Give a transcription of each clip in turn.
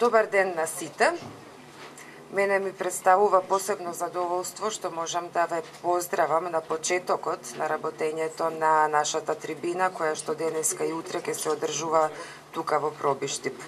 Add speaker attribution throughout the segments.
Speaker 1: Добар ден на сите. Мене ми представува посебно задоволство што можам да ве поздравам на почетокот на работењето на нашата трибина, која што денеска и утре ќе се одржува тука во Пробиштип.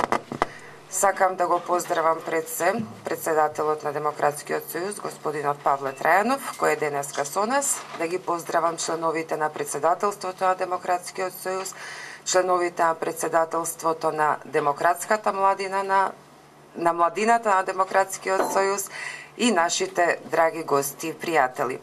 Speaker 1: Сакам да го поздравам пред се председателот на Демократскиот сојуз, господинот Павле Трајанов, кој е денеска со нас, да ги поздравам членовите на председателството на Демократскиот сојуз, членовите на председателството на Демократската младина на младината на Демократскиот сојуз и нашите драги гости и пријатели.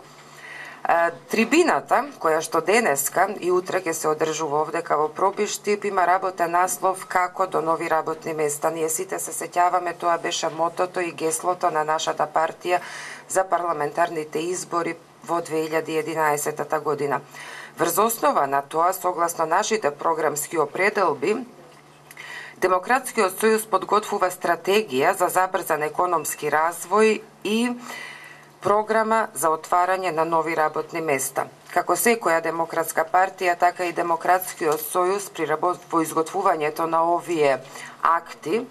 Speaker 1: Трибината, која што денеска и утре ќе се одржува овдека во Пробиштип, има работен наслов "Како до нови работни места". Ние сите се сеќаваме, тоа беше мотото и геслото на нашата партија за парламентарните избори во 2011 година. Врз основа на тоа, согласно нашите програмски определби, Демократскиот сојуз подготвува стратегија за забрзан економски развој и програма за отварање на нови работни места. Како секоја демократска партија, така и Демократскиот сојуз при во изготвувањето на овие акти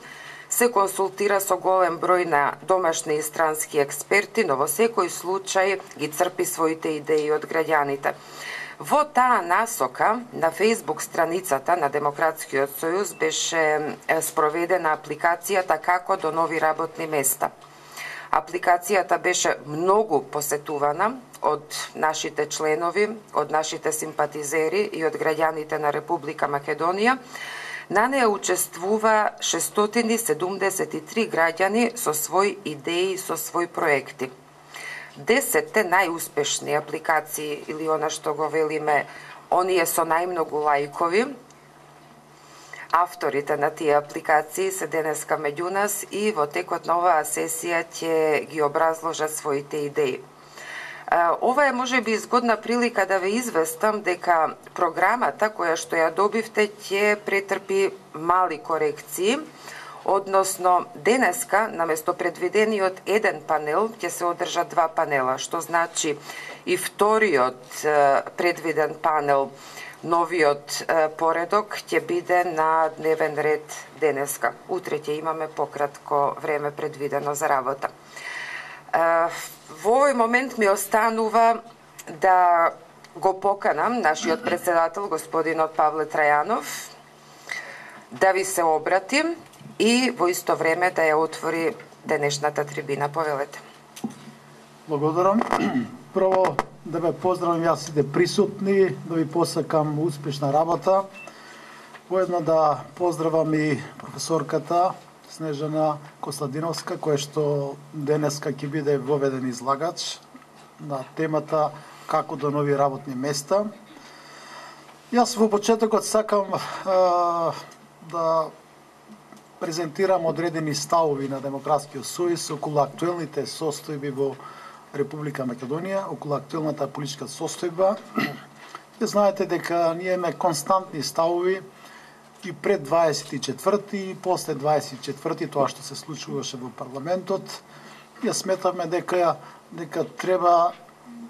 Speaker 1: се консултира со голем број на домашни и странски експерти, но во секој случај ги црпи своите идеи од граѓаните. Во таа насока, на Facebook страницата на Демократскиот сојуз беше спроведена апликацијата "Како до нови работни места". Апликацијата беше многу посетувана од нашите членови, од нашите симпатизери и од граѓаните на Република Македонија. На неја учествува 673 граѓани со своји идеи, со своји проекти. 10 најуспешни апликации, или она што го велиме, оние со најмногу лајкови, авторите на тие апликации се денеска меѓу нас и во текот на оваа сесија ќе ги образложат своите идеи. Ова е можеби изгодна прилика да ве известам дека програмата која што ја добивте ќе претрпи мали корекции, односно денеска наместо предвидениот еден панел ќе се одржат два панела, што значи и вториот предвиден панел, новиот поредок ќе биде на дневен ред денеска. Утре ќе имаме пократко време предвидено за работа. Во овој момент ми останува да го поканам нашиот председател, господинот Павле Трајанов, да ви се обратим и во исто време да ја отвори денешната трибина. Повелете.
Speaker 2: Благодарам. Прво да ве поздравам јас сите присутни, да ви посакам успешна работа. Воедно да поздравам и професорката Снежана Костадиновска, која што денеска ќе биде воведен излагач на темата "Како до нови работни места". Јас во почетокот сакам да презентирам одредени ставови на Демократскиот сојуз околу актуелните состојби во Република Македонија, околу актуелната политичка состојба. Вие знаете дека ние имаме константни ставови и пред 24 и после 24 тоа што се случуваше во парламентот. Ја сметаме дека треба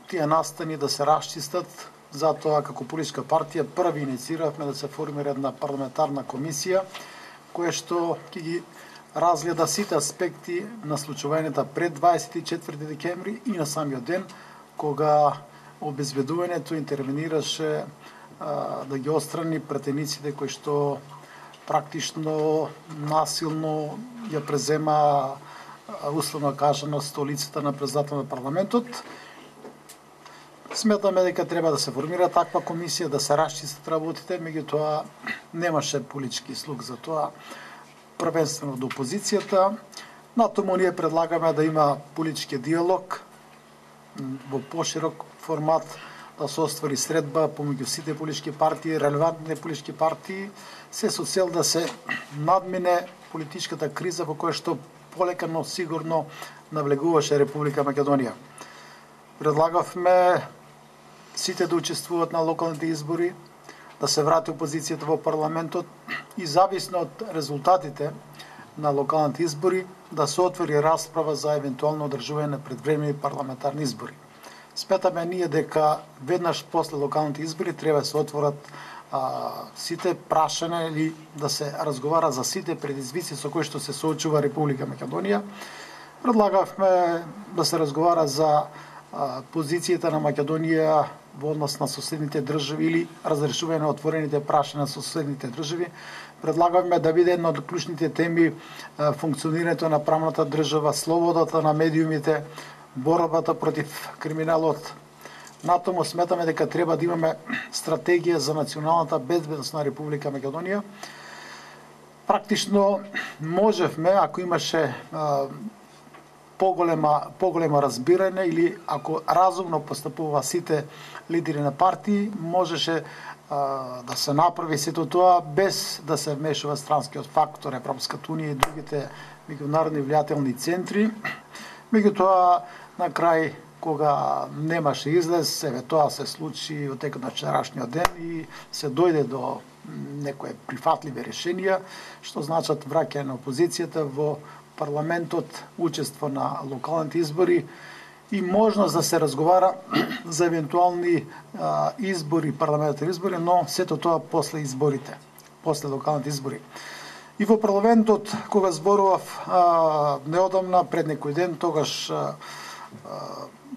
Speaker 2: тие настани да се расчистат. Затоа како политичка партија први иницииравме да се формира една парламентарна комисија која што ќе ги разгледа сите аспекти на случувањата пред 24 декември и на самиот ден, кога обезбедувањето интервенираше да ги отстрани претениците кои што практично насилно ја презема, условно кажано, столицата на председател на парламентот. Сметаме дека треба да се формира таква комисија, да се расчистат работите, меѓутоа немаше политички слух за тоа, првенствено до опозицијата. Натаму ние предлагаме да има политички диалог во поширок формат, да се оствари средба помеѓу сите политички партии, релевантни политички партии, се со цел да се надмине политичката криза во која што полека, но сигурно навлегуваше Република Македонија. Предлагавме сите да учествуваат на локалните избори, да се врати опозицијата во парламентот и зависно од резултатите на локалните избори да се отвори расправа за евентуално одржување на предвремени парламентарни избори. Сметаме ние дека веднаш после локалните избори треба да се отворат сите прашања или да се разговара за сите предизвици со кои што се соочува Република Македонија. Предлагавме да се разговара за позицијата на Македонија во однос на соседните држави или разрешување на отворените прашања со соседните држави. Предлагавме да биде една од клучните теми функционирањето на правната држава, слободата на медиумите, борбата против криминалот. Натаму сметаме дека треба да имаме стратегија за националната безбедност на Република Македонија. Практично можевме, ако имаше поголема разбирање или ако разумно постапува сите лидери на партии, можеше да се направи сето тоа без да се вмешува странскиот фактор, Европската унија и другите меѓународни влијателни центри. Меѓутоа, на крај, кога немаше излез, тоа се случи во текот на вчерашниот ден и се дојде до некои прифатливи решенија, што значат враќање на опозицијата во парламентот, учество на локалните избори и можност да се разговара за евентуални избори, парламентарни избори, но сето тоа после изборите, после локалните избори. И во парламентот, кога зборував неодамна, пред некој ден, тогаш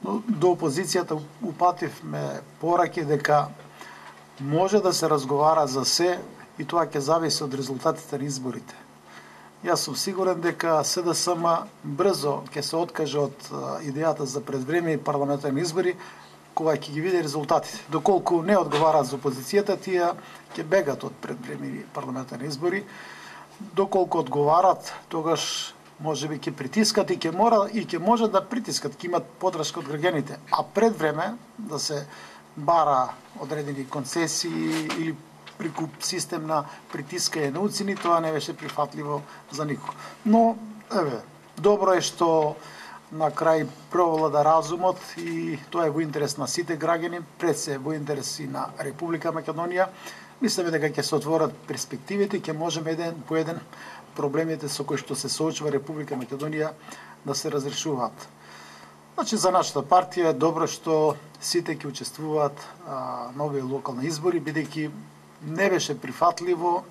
Speaker 2: до опозицијата упативме пораки дека може да се разговара за се и тоа ќе зависи од резултатите на изборите. Јас сум сигурен дека СДСМ брзо ќе се откаже од идејата за предвремени парламентарни избори, кога ќе ги види резултатите. Доколку не одговараат за опозицијата, тие ќе бегат од предвремени парламентарни избори. Доколку одговарат, тогаш можеби ќе притискат и ќе може да притискат, ќе имат подршка од граѓаните. А пред време да се бара одредени концесии или преку систем на притискање на уцени, тоа не беше прифатливо за никого. Но, добро е што на крај провлада разумот и тоа е во интерес на сите граѓани, пред се во интерес и на Република Македонија. Мислиме дека ќе се отворат перспективите и ќе можеме еден по еден проблемите со кои што се соочува Република Македонија да се разрешуваат. Значи, за нашата партија е добро што сите ќе учествуваат на овие локални избори, бидејќи не беше прифатливо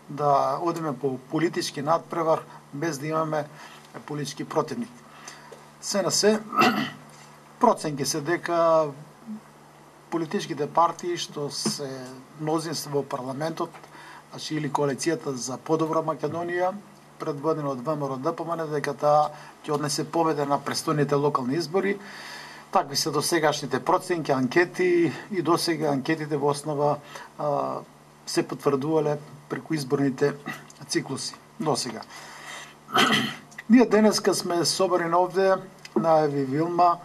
Speaker 2: да одиме по политички надпревар без да имаме политички противник. Се на се, проценки се дека политичките партии што се мнозинство во парламентот, значи или коалицијата за подобра Македонија, предводена од ВМРО ДПМН, дека таа ќе однесе победа на престојните локални избори. Такви се досегашните проценки, анкети и досега анкетите во основа се потврдувале преку изборните циклуси. Досега. Ние денеска сме собрани овде на Еви Вилма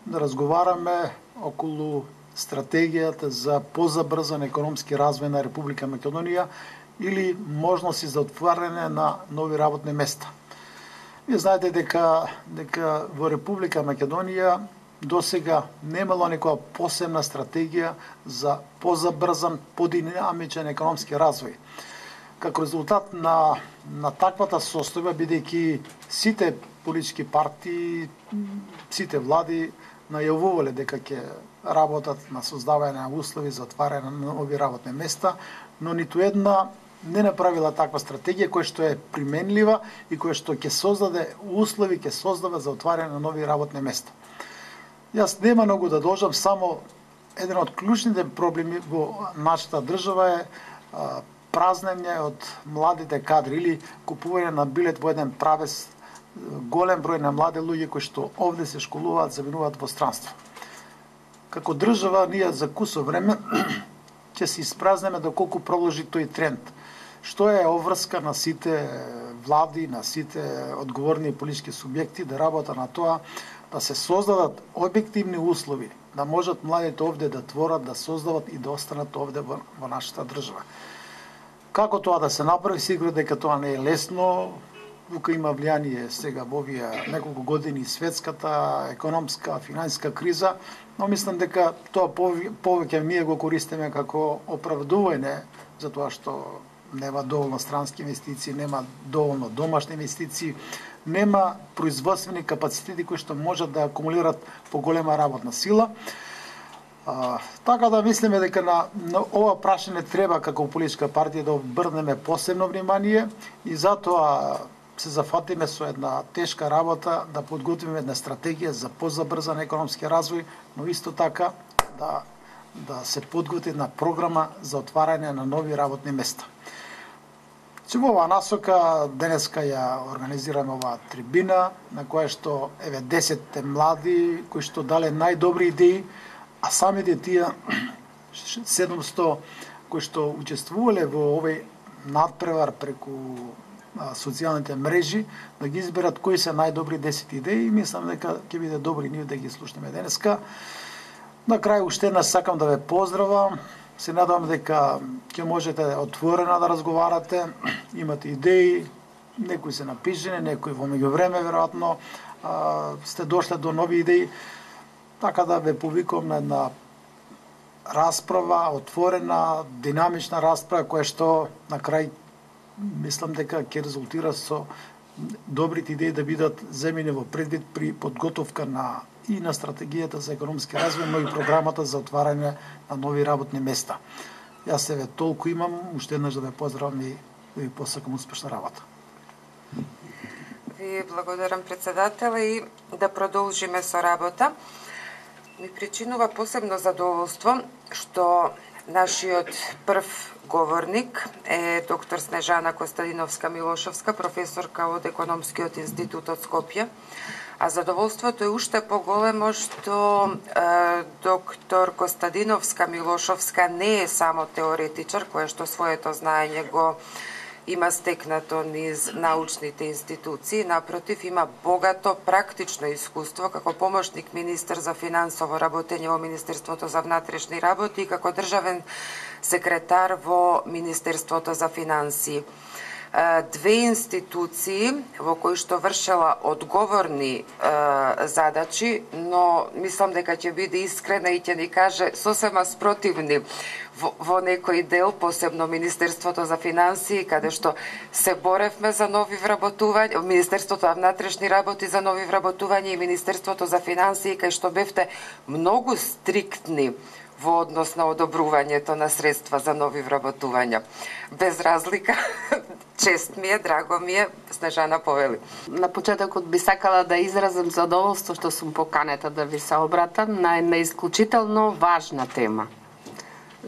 Speaker 2: да разговараме околу стратегијата за позабрзан економски развој на Република Македонија или можности за отварање на нови работни места. Вие знаете дека во Република Македонија досега немало некоја посебна стратегија за позабрзан, подинамичен економски развој. Како резултат на таквата состојба, бидејќи сите политички партии, сите влади најавувале дека ќе работат на создавање на услови за отварање на нови работни места, но ниту една не направила таква стратегија која што е применлива и која што ќе создаде услови, ќе создава за отварање на нови работни места. Јас нема многу да должам, само еден од клучните проблеми во нашата држава е празнење од младите кадри или купување на билет во еден правец, голем број на млади луѓе кои што овде се школуваат, заминуваат во странство. Како држава, ние за кусо време ќе се испразнеме доколку продолжи тој тренд. Што е обврска на сите влади, на сите одговорни политички субјекти да работат на тоа да се создадат објективни услови, да можат младите овде да творат, да создават и да останат овде во нашата држава. Како тоа да се направи, сигурно дека тоа не е лесно. Тука има влијание сега во овие неколку години светската економска, финансиска криза, но мислам дека тоа повеќе ние го користиме како оправдување за тоа што нема доволно странски инвестиции, нема доволно домашни инвестиции, нема производствени капацитети кои што можат да акумулират поголема работна сила. Така да мислиме дека на ова прашање треба како политичка партија да обрнеме посебно внимание и затоа се зафатиме со една тешка работа да подготвиме една стратегија за позабрзан економски развој, но исто така да се подготви една програма за отварање на нови работни места. Во оваа насока денеска ја организираме оваа трибина на која што 10 млади кои што дале најдобри идеи, а самите тие 700 кои што учествувале во овој надпревар преку социјалните мрежи, да ги изберат кои се најдобри 10 идеи и мислам дека ќе биде добри нив да ги слушнеме денеска. На крај уште еднаш сакам да ве поздравам. Се надевам дека ќе можете отворено да разговарате, имате идеи, некои се напишени, некои во меѓувреме веројатно сте дошле до нови идеи, така да ве повикувам на една расправа, отворена, динамична расправа која што на крај мислам дека ќе резултира со добрите идеи да бидат земени во предвид при подготовка и на стратегијата за економски развој, но и програмата за отварање на нови работни места. Јас себе толку имам, уште еднаш да ве поздравам и да ви посакам успешна работа.
Speaker 1: Ви благодарам, председател, и да продолжиме со работа. Ми причинува посебно задоволство што нашиот прв говорник е доктор Снежана Костадиновска-Милошовска, професорка од Економскиот институт од Скопје. А задоволството е уште поголемо што доктор Костадиновска-Милошовска не е само теоретичар, кој што своето знаење го има стекнато низ научните институции, напротив има богато практично искуство како помошник министер за финансово работење во Министерството за внатрешни работи и како државен секретар во Министерството за финансии. Две институции во кои што вршела одговорни задачи, но мислам дека ќе биде искрена и ќе ни каже сосема спротивни во некој дел, посебно Министерството за финансии, каде што се боревме за нови вработувања, Министерството за внатрешни работи за нови вработувања и Министерството за финансии, кај што бевте многу стриктни во однос на одобрувањето на средства за нови вработувања. Без разлика, чест ми е, драго ми е, Снежана повели.
Speaker 3: На почетокот би сакала да изразам задоволство што сум поканета да ви се обратам на една исклучително важна тема.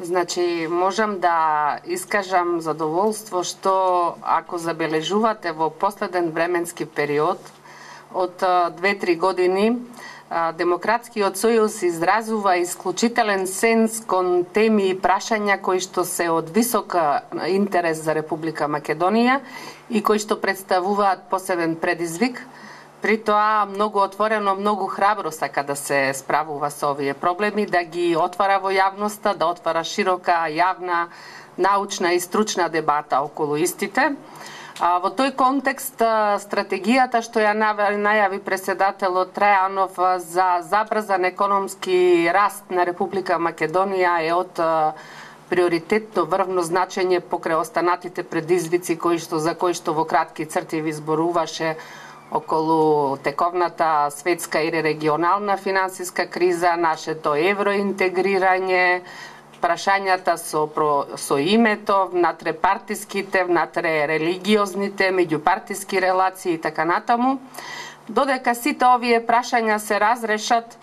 Speaker 3: Значи, можам да искажам задоволство што, ако забележувате во последен временски период, од 2-3 години, Демократскиот сојуз изразува исклучителен сенс кон теми и прашања кои што се од висок интерес за Република Македонија и кои што представуваат посебен предизвик. При тоа многу отворено, многу храбро сака да се справува со овие проблеми, да ги отвара во јавноста, да отвара широка јавна, научна и стручна дебата околу истите. Во тој контекст, стратегијата што ја најави председателот Трајанов за забрзан економски раст на Република Македонија е од приоритетно врвно значење покрај останатите предизвици за кои што во кратки црти ви зборуваше околу тековната светска и регионална финансиска криза, нашето евроинтегрирање, прашањата со името, внатре партиските, внатре религиозните, меѓупартиски релации и така натаму. Додека сите овие прашања се разрешат,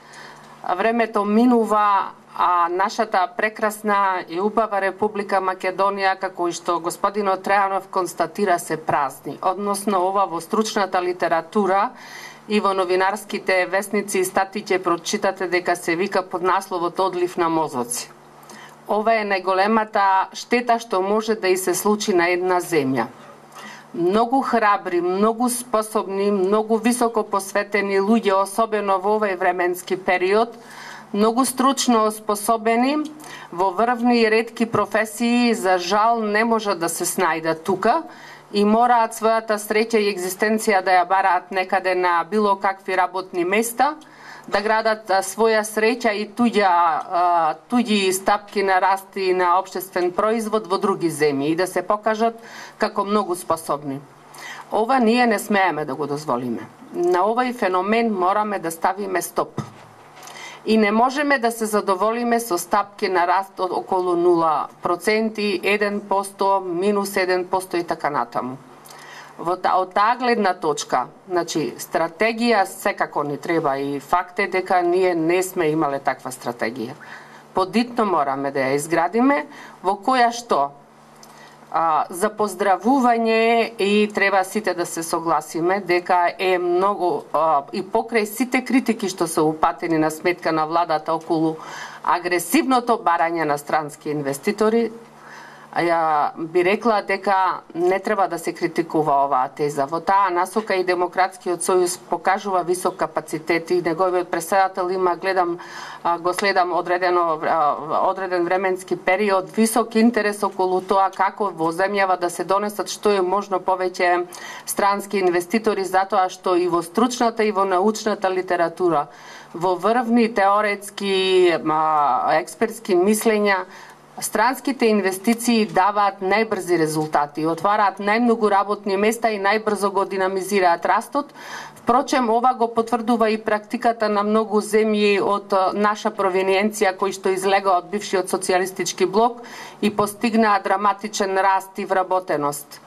Speaker 3: времето минува, а нашата прекрасна и убава Република Македонија, како и што господинот Трајанов констатира, се празни. Односно, ова во стручната литература и во новинарските весници и статии ќе прочитате дека се вика под насловот одлив на мозоци. Ова е најголемата штета што може да и се случи на една земја. Многу храбри, многу способни, многу високо посветени луѓе, особено во овој временски период, многу стручно способени во врвни и ретки професии, за жал не можат да се снајдат тука и мораат својата среќа и екзистенција да ја бараат некаде на било какви работни места, да градат своја среќа и туѓи стапки на раст и на општествен производ во други земји и да се покажат како многу способни. Ова ние не смееме да го дозволиме. На овој феномен мораме да ставиме стоп. И не можеме да се задоволиме со стапки на раст од околу 0%, 1%, минус 1% и така натаму. Од таа гледна точка, значи, стратегија секако ни треба и факт е дека ние не сме имале таква стратегија. Подитно мораме да ја изградиме, во која што за поздравување и треба сите да се согласиме дека е многу и покрај сите критики што се упатени на сметка на владата околу агресивното барање на странски инвеститори, ја би рекла дека не треба да се критикува оваа теза. Во таа насока и Демократскиот сојуз покажува висок капацитет и неговиот претседател има, го следам одреден временски период, висок интерес околу тоа како во земјава да се донесат што е можно повеќе странски инвеститори, затоа што и во стручната и во научната литература, во врвни теоретски, експертски мислења, странските инвестиции даваат најбрзи резултати, отвараат најмногу работни места и најбрзо го динамизираат растот. Впрочем, ова го потврдува и практиката на многу земји од наша провиниенција кои што излега од бившиот социјалистички блок и постигнаа драматичен раст и вработеност.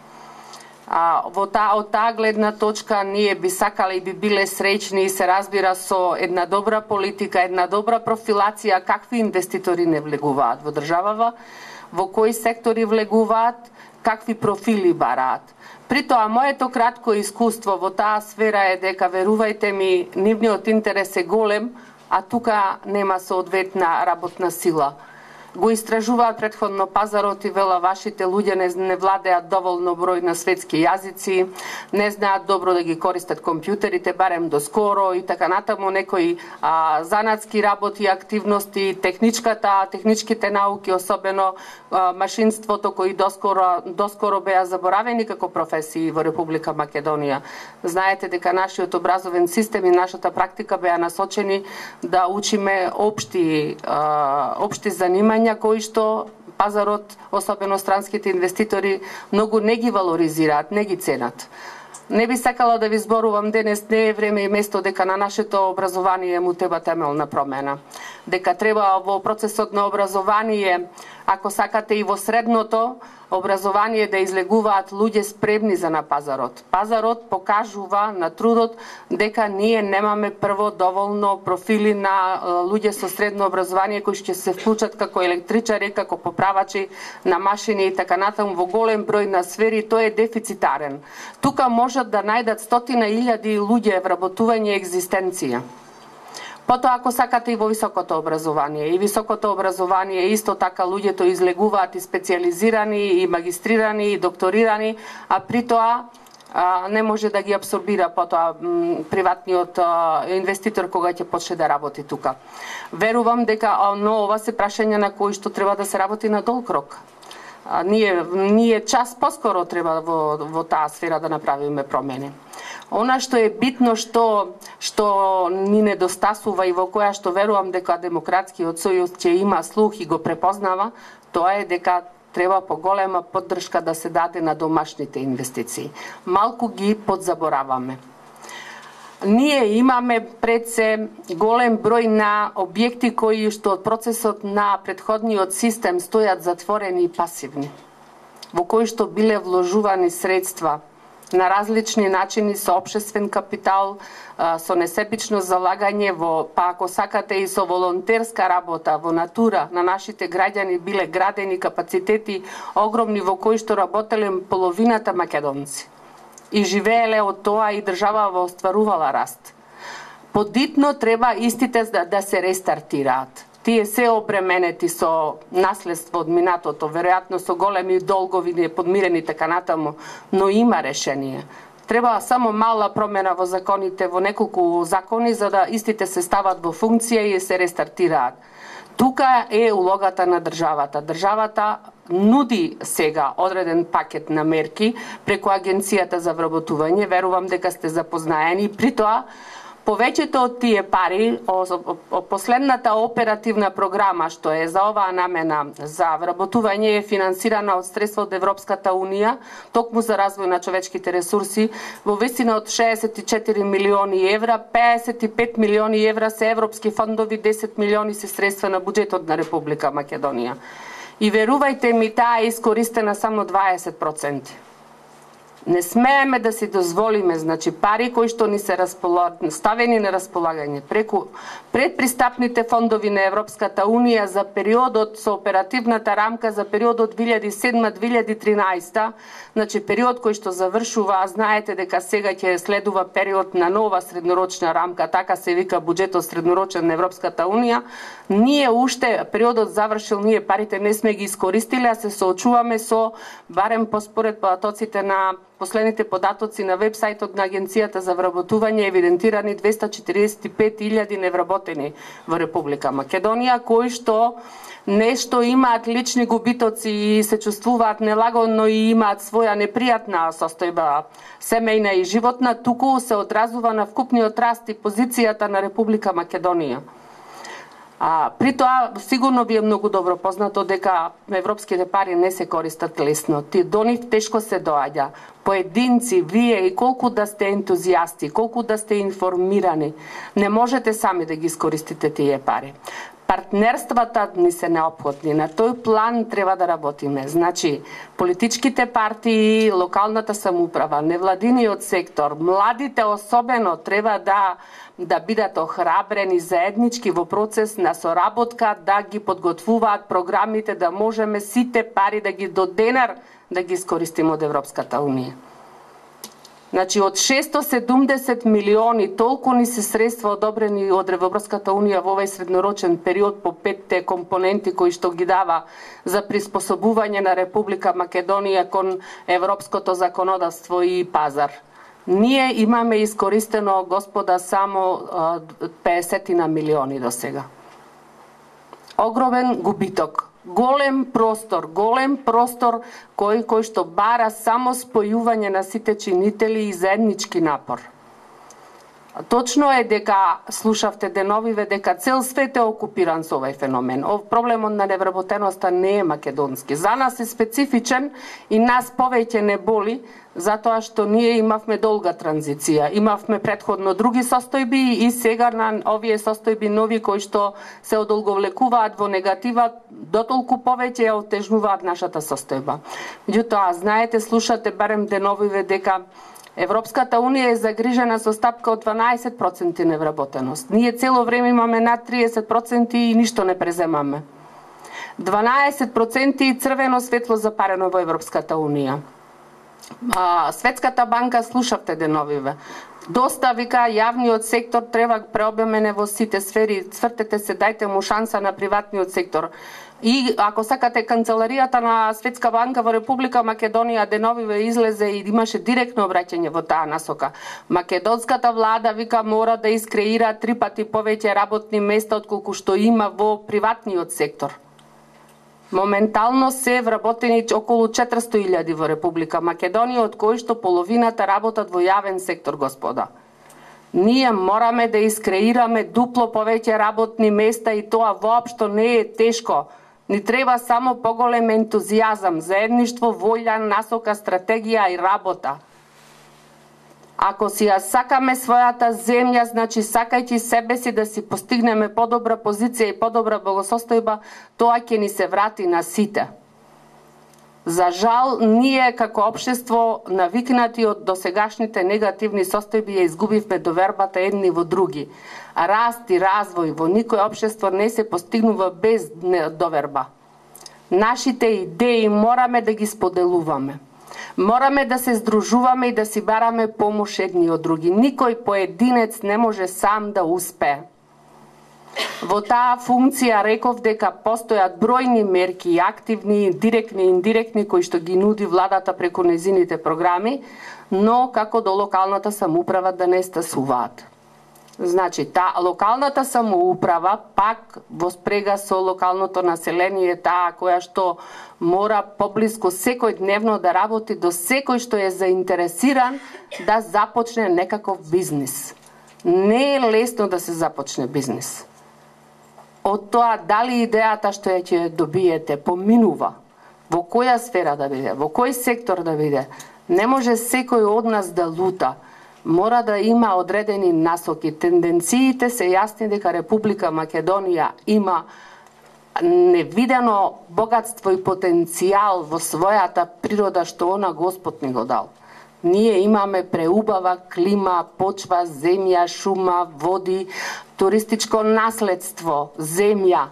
Speaker 3: Од таа гледна точка ние би сакале и би биле среќни и се разбира со една добра политика, една добра профилација какви инвеститори не влегуваат во државава, во кои сектори влегуваат, какви профили бараат. Притоа, моето кратко искуство во таа сфера е дека, верувајте ми, нивниот интерес е голем, а тука нема соодветна работна сила. Го истражуваат претходно пазарот и вела вашите луѓе не владеат доволно број на светски јазици, не знаат добро да ги користат компјутерите, барем доскоро и така натаму некои занатски работи и активности, техничките науки, особено машинството кои доскоро беа заборавени како професии во Република Македонија. Знаете дека нашиот образовен систем и нашата практика беа насочени да учиме општи занимања кои што пазарот, особено странските инвеститори, многу не ги валоризираат, не ги ценат. Не би сакала да ви зборувам денес, не е време и место дека на нашето образование му треба темелна промена. Дека треба во процесот на образование, ако сакате и во средното, образование да излегуваат луѓе спремни за на пазарот. Пазарот покажува на трудот дека ние немаме прво доволно профили на луѓе со средно образование кои ќе се вклучат како електричари, како поправачи на машини и така натаму во голем број на сфери, тој е дефицитарен. Тука можат да најдат стотина илјади луѓе вработување и екзистенција. Потоа, ако сакате и во високото образование. И високото образование исто така луѓето излегуваат и специализирани, и магистрирани, и докторирани, а при тоа не може да ги абсорбира потоа приватниот инвеститор кога ќе почне да работи тука. Верувам дека ова се прашања на кои што треба да се работи на долг рок. Ние час поскоро треба во таа сфера да направиме промени. Она што е битно, што ни недостасува и во која што верувам дека Демократскиот сојуз ќе има слух и го препознава, тоа е дека треба поголема поддршка да се даде на домашните инвестиции. Малку ги подзабораваме. Ние имаме пред се голем број на објекти кои што од процесот на претходниот систем стојат затворени и пасивни, во кои што биле вложувани средства на различни начини со општествен капитал, со несебично залагање па ако сакате и со волонтерска работа во натура на нашите граѓани биле градени капацитети огромни во кои што работеле половината македонци. И живееле од тоа и држава остварувала раст. Подитно треба истите да се рестартираат. Тие се обременети со наследство од минатото, веројатно со големи долгови неподмирени така натаму, но има решение. Треба само мала промена во законите, во неколку закони, за да истите се стават во функција и се рестартираат. Тука е улогата на државата. Државата нуди сега одреден пакет на мерки преку Агенцијата за вработување. Верувам дека сте запознаени. При тоа Повеќето од тие пари, последната оперативна програма што е за оваа намена за вработување е финансирана од средства од Европската унија, токму за развој на човечките ресурси, во висина од 64 милиони евра, 55 милиони евра се европски фондови, 10 милиони се средства на буџетот на Република Македонија. И верувајте ми, таа е искористена само 20%. Не смееме да си дозволиме, значи пари кои што ни се ставени на располагање преку предпристапните фондови на Европската унија за периодот со оперативната рамка за периодот 2007-2013, значи период кој што завршува, а знаете дека сега ќе следува период на нова среднорочна рамка, така се вика буџетот среднорочен на Европската унија. Ние уште периодот завршил, ние парите не сме ги искористиле, а се соочуваме со, барем поспоред податоците на последните податоци на вебсајтот на Агенцијата за вработување, евидентирани 245.000 невработени во Република Македонија, кои што нешто имаат лични губитоци и се чувствуваат нелагодно и имаат своја непријатна состојба семејна и животна, туку се одразува на вкупниот раст и позицијата на Република Македонија. При тоа, сигурно ви е многу добро познато дека европските пари не се користат лесно. До нив тешко се доаѓа. Поединци, вие и колку да сте ентузијасти, колку да сте информирани, не можете сами да ги искористите тие пари. Партнерствата ни се неопходни. На тој план треба да работиме. Значи, политичките партии, локалната самоуправа, невладиниот сектор, младите особено треба да бидат охрабрени заеднички во процес на соработка, да ги подготвуваат програмите, да можеме сите пари да ги до денар да ги искористиме од Европската унија. Значи, од 670 милиони толку ни се средства одобрени од Европската унија во овој среднорочен период по 5 компоненти кои што ги дава за приспособување на Република Македонија кон европското законодавство и пазар. Ние имаме искористено, господа, само 50 на милиони до сега. Огромен губиток. Голем простор кој што бара само спојување на сите чинители и заеднички напор. Точно е дека слушавте деновиве дека цел свет е окупиран со овој феномен. Проблемот на невработеноста не е македонски. За нас е специфичен и нас повеќе не боли, затоа што ние имавме долга транзиција. Имавме претходно други состојби и сега на овие состојби нови кои што се одолговлекуваат во негатива, дотолку повеќе ја отежнуваат нашата состојба. Меѓутоа, знаете, слушате барем деновиве дека Европската унија е загрижена со стапка од 12% невработеност. Ние цело време имаме над 30% и ништо не преземаме. 12% и црвено светло запарено во Европската унија. Светската банка, слушавте деновиве, доста вика јавниот сектор треба преобремене во сите сфери, цвртете се, дајте му шанса на приватниот сектор. И ако сакате, канцеларијата на Светска банка во Република Македонија деновиве излезе и имаше директно обраќање во таа насока. Македонската влада вика мора да искреира 3 пати повеќе работни места отколку што има во приватниот сектор. Моментално се вработени околу 400.000 во Република Македонија, од кои што половината работат во јавен сектор, господа. Ние мораме да искреираме дупло повеќе работни места и тоа воопшто не е тешко. Ни треба само поголем ентузијазам, заедништво, волја, насока, стратегија и работа. Ако си ја сакаме својата земја, значи сакајќи себе си да си постигнеме подобра позиција и подобра благосостојба, тоа ќе ни се врати на сите. За жал, ние како општество, навикнати од досегашните негативни состојби, ја изгубивме довербата едни во други. Раст и развој во никој општество не се постигнува без доверба. Нашите идеи мораме да ги споделуваме. Мораме да се здружуваме и да си бараме помош едни од други. Никој поединец не може сам да успее. Во таа функција реков дека постојат бројни мерки, активни, директни и индиректни, кои што ги нуди владата преку незините програми, но како до локалната самоуправа да не стасуваат. Значи, локалната самоуправа пак во спрега со локалното население, таа која што мора поблиску секој дневно да работи до секој што е заинтересиран да започне некаков бизнис. Не е лесно да се започне бизнис. Од тоа дали идејата што ја ќе добиете поминува, во која сфера да биде, во кој сектор да биде, не може секој од нас да лута. Мора да има одредени насоки. Тенденциите се јасни дека Република Македонија има невидено богатство и потенцијал во својата природа што она Господ ни го дал. Ние имаме преубава клима, почва, земја, шума, води, туристичко наследство, земја.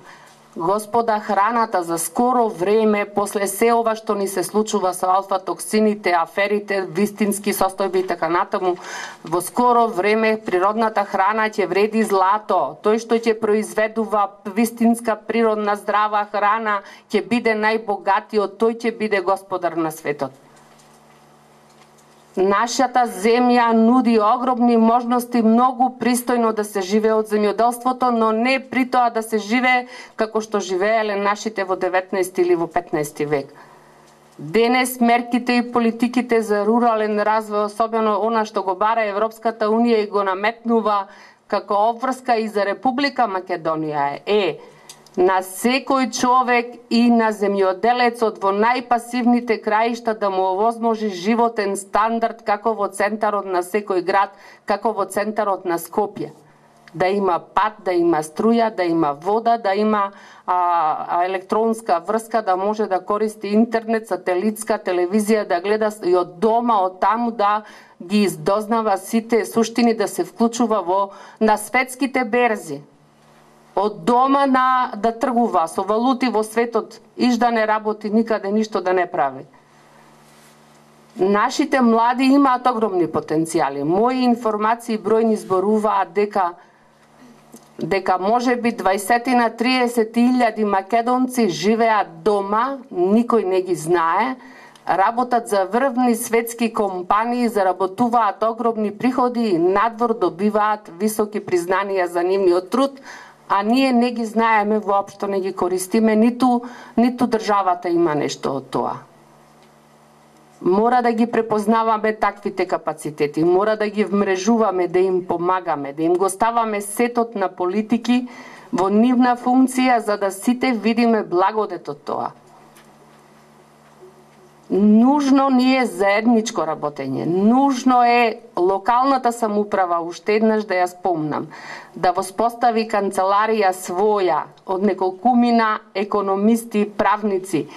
Speaker 3: Господа, храната за скоро време, после се ова што ни се случува со алфа-токсините, аферите, вистински состојби и така натаму, во скоро време природната храна ќе вреди злато. Тој што ќе произведува вистинска природна здрава храна ќе биде најбогатиот, тој ќе биде господар на светот. Нашата земја нуди огромни можности, многу пристојно да се живее од земјоделството, но не при тоа да се живее како што живееле нашите во 19 или во 15 век. Денес мерките и политиките за рурален развој, особено она што го бара Европската Унија и го наметнува како обврска и за Република Македонија е на секој човек и на земјоделецот во најпасивните краишта да му овозможи животен стандард како во центарот на секој град, како во центарот на Скопје. Да има пат, да има струја, да има вода, да има електронска врска, да може да користи интернет, сателитска телевизија, да гледа и од дома, од таму да ги дознава сите суштини, да се вклучува на светските берзи. Од дома да тргува со валути во светот, иш да не работи никаде, ништо да не прави. Нашите млади имаат огромни потенцијали. Мои информации бројни зборуваат дека може би 20-30 македонци живеат дома, никој не ги знае, работат за врвни светски компании, заработуваат огромни приходи и надвор добиваат високи признанија за нивниот труд, а ние не ги знаеме, воопшто не ги користиме, ниту државата има нешто од тоа. Мора да ги препознаваме таквите капацитети, мора да ги вмрежуваме, да им помагаме, да им го ставаме сетот на политики во нивна функција, за да сите видиме благодет од тоа. Нужно ни е заедничко работење. Нужно е локалната самоуправа, уште еднаш да ја спомнам, да воспостави канцеларија своја од неколкумина економисти, правници,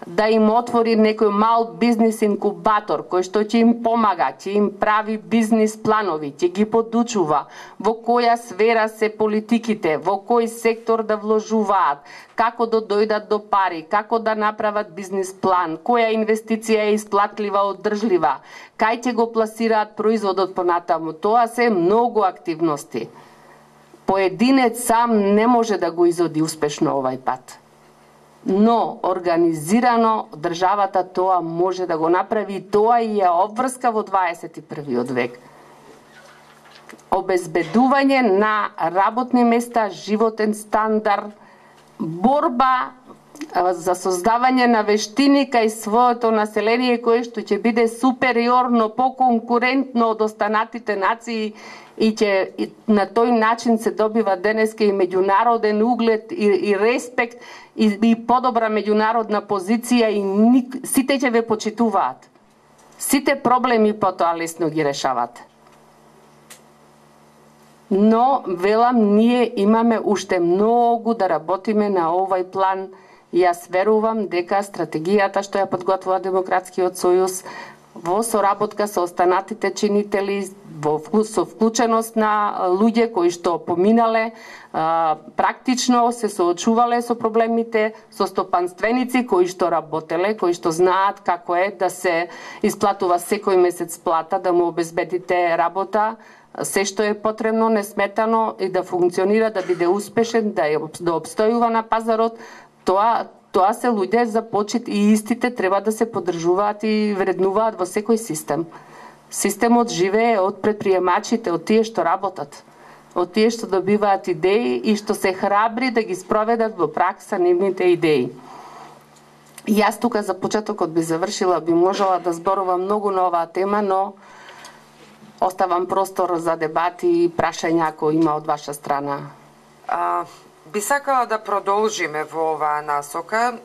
Speaker 3: да им отвори некој мал бизнис инкубатор кој што ќе им помага, ќе им прави бизнис планови, ќе ги подучува во која сфера се политиките, во кој сектор да вложуваат, како да дојдат до пари, како да направат бизнис план, која инвестиција е исплатлива, одржлива, кај ќе го пласираат производот понатаму. Тоа се многу активности. Поединец сам не може да го изоди успешно овај пат. Но организирано државата тоа може да го направи и тоа и е обврска во 21. век. Обезбедување на работни места, животен стандард, борба за создавање на вештини кај своето население кое што ќе биде супериорно, поконкурентно од останатите нации и на тој начин се добива денеска и меѓународен углед и респект и подобра меѓународна позиција и сите ќе ве почитуваат. Сите проблеми потоа лесно ги решавате. Но, велам, ние имаме уште многу да работиме на овај план. Јас верувам дека стратегијата што ја подготвува Демократскиот сојуз во соработка со останатите чинители, со вклученост на луѓе кои што поминале, практично се соочувале со проблемите, со стопанственици кои што работеле, кои што знаат како е да се исплатува секој месец плата, да му обезбедите работа, се што е потребно, несметано и да функционира, да биде успешен, да обстојува на пазарот. Тоа се луѓе за почит и истите треба да се поддржуваат и вреднуваат во секој систем. Системот живее од предприемачите, од тие што работат, од тие што добиваат идеи и што се храбри да ги спроведат во пракса нивните идеи. Јас тука за почетокот би завршила, би можела да зборувам многу на оваа тема, но Оставам простор за дебати и прашања ако има од ваша страна.
Speaker 1: Би сакала да продолжиме во оваа насока,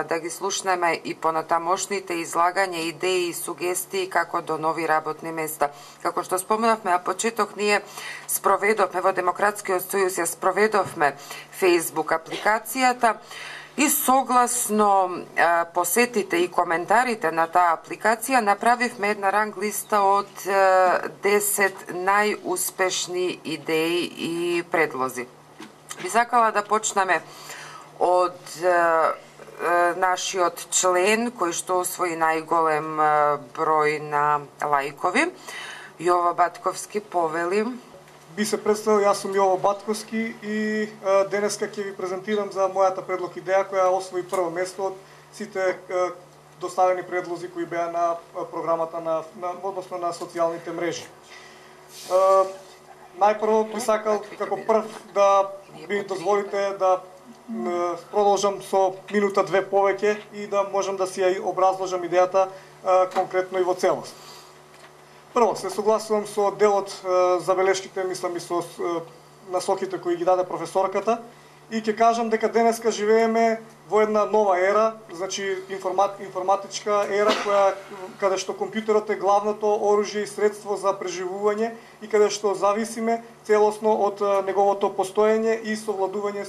Speaker 1: да ги слушнеме и понатамошните излагања, идеи и сугестии како до нови работни места. Како што споменавме на почеток, ние спроведовме во Демократскиот сојуз, ја спроведовме Facebook апликацијата и согласно посетите и коментарите на таа апликација направивме една ранг листа од 10 најуспешни идеи и предлози. Би сакала да почнеме од нашиот член кој што освои најголем број на лајкови. Јово Батковски, повели.
Speaker 4: Би се представил, јас сум Јово Батковски и денеска ќе ви презентирам за мојата предлог идеја која освои прво место од сите доставени предлози кои беа на програмата односно на социјалните мрежи. Најпрво би сакал како прв да ми дозволите да продолжам со минута-две повеќе и да можам да си ја образложам идејата конкретно и во целост. Прво, се согласувам со делот забелешките, мислам и со насоките кои ги даде професорката и ќе кажам дека денеска живееме во една нова ера, значи информатичка ера каде што компјутерот е главното оружје и средство за преживување и каде што зависиме целосно од неговото постоење и совладување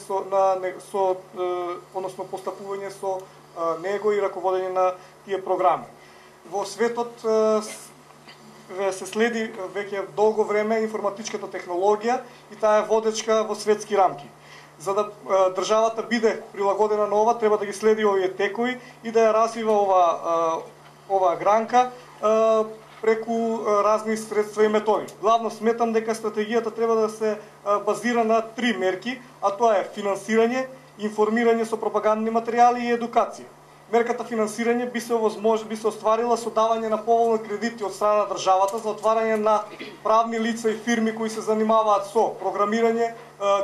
Speaker 4: односно постапување со него и раководење на тие програми. Во светот се следи веќе долго време информатичката технологија и таа е водечка во светски рамки. За да државата биде прилагодена на ова, треба да ги следи овие текови и да ја развива ова гранка преку разни средства и методи. Главно сметам дека стратегијата треба да се базира на 3 мерки, а тоа е финансирање, информирање со пропагандни материјали и едукација. Мерката финансирање би се остварила со давање на поволни кредити од страна на државата за отварање на правни лица и фирми кои се занимаваат со програмирање,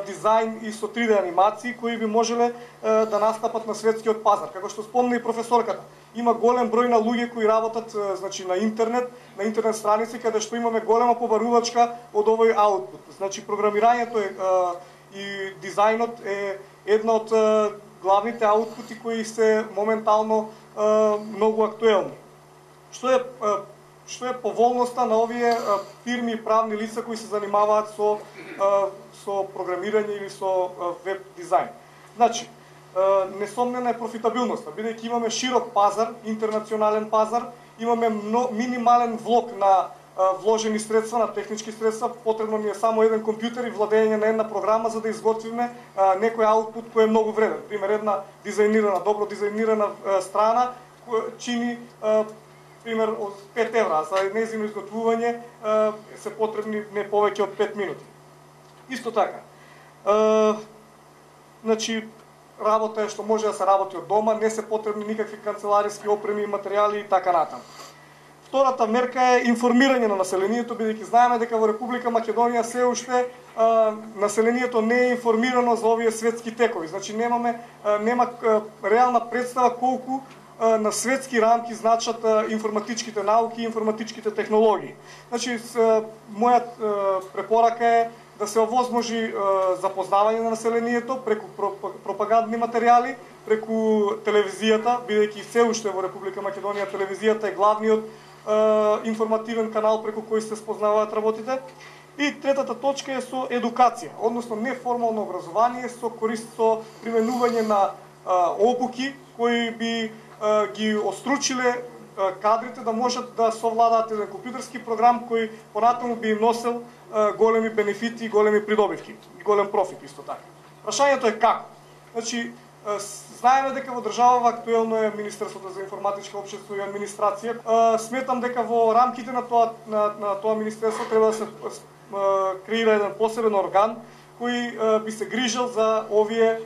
Speaker 4: дизајн и со 3D анимации кои би можеле да настапат на светскиот пазар. Како што спомна и професорката, има голем број на луѓе кои работат значи на интернет страници каде што имаме голема побарувачка од овој аутпут. Значи програмирањето и дизајнот е една од главните аутпути кои се моментално многу актуелни. Што е поволноста на овие фирми и правни лица кои се занимаваат со програмирање или со веб дизајн? Значи, несомнена е профитабилноста, бидејќи имаме широк пазар, интернационален пазар, имаме минимален влог на вложени средства, на технички средства, потребно ни е само еден компјутер и владење на една програма за да изготвиме некој аутпут кој е многу вреден. Пример, една добро дизајнирана страна чини пример од 5 евра, за нејзино изготвување се потребни не повеќе од 5 минути. Исто така, значи работа е што може да се работи од дома, не се потребни никакви канцелариски опреми, материјали и така натаму. Втората мерка е информирање на населението, бидејќи знаеме дека во Република Македонија се уште населението не е информирано за овие светски текови. Значи нема реална представа колку на светски рамки значат информатичките науки и информатичките технологии. Значи мојат препорака е да се овозможи запознавање на населението преку пропагандни материјали, преку телевизијата, бидејќи се уште во Република Македонија телевизијата е главниот информативен канал преку кој се спознаваат работите. И третата точка е со едукација, односно неформално образование со применување на обуки кои би ги остручиле кадрите да можат да совладаат еден компјутерски програм кој понатаму би им носел големи бенефити и големи придобивки и голем профит исто така. Прашањето е како? Значи, знаеме дека во државава актуелно е Министерството за информатичко општество и администрација. Сметам дека во рамките на тоа министерство треба да се креира еден посебен орган кој би се грижал за овие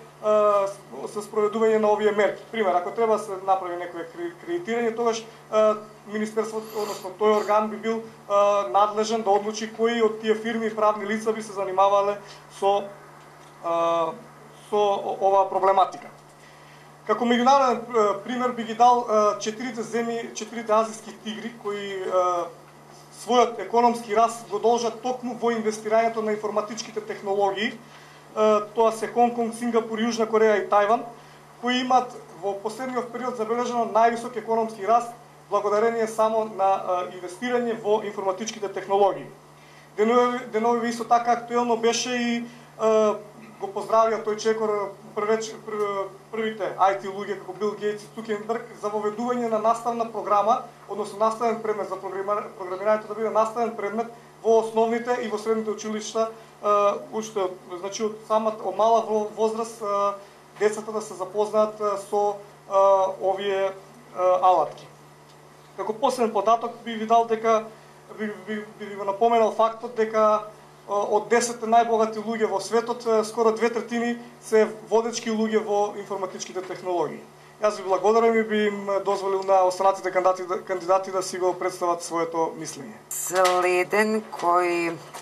Speaker 4: за спроведување на овие мерки. Пример, ако треба да се направи некое кредитирање, тогаш министерството, односно тој орган би бил надлежен да одлучи кои од тие фирми и правни лица би се занимавале со оваа проблематика. Како меѓународен пример би ги дал 4 азиски тигри кои својот економски раст го должат токму во инвестирањето на информатичките технологии. Тоа се Хонг Конг, Сингапур, Јужна Кореја и Тајван, кои имат во последниот период забележано највисок економски раст благодарение само на инвестирање во информатичките технологии. Денови исто така актуелно беше и го поздравија тој Чекор првите IT луѓе како Бил Гейтс и Цукерберг за воведување на наставна програма, односно наставен предмет за програмирањето да биде наставен предмет во основните и во средните училишта, уште значи од мала возраст децата да се запознаат со овие алатки. Како последен податок би ви дал дека би го напоменал фактот дека од 10 најбогати луѓе во светот, скоро 2/3 се водечки луѓе во информатичките технологии. Јас ви благодарам и би им дозволил на останатите кандидати да си го представат своето мислење.
Speaker 1: Следен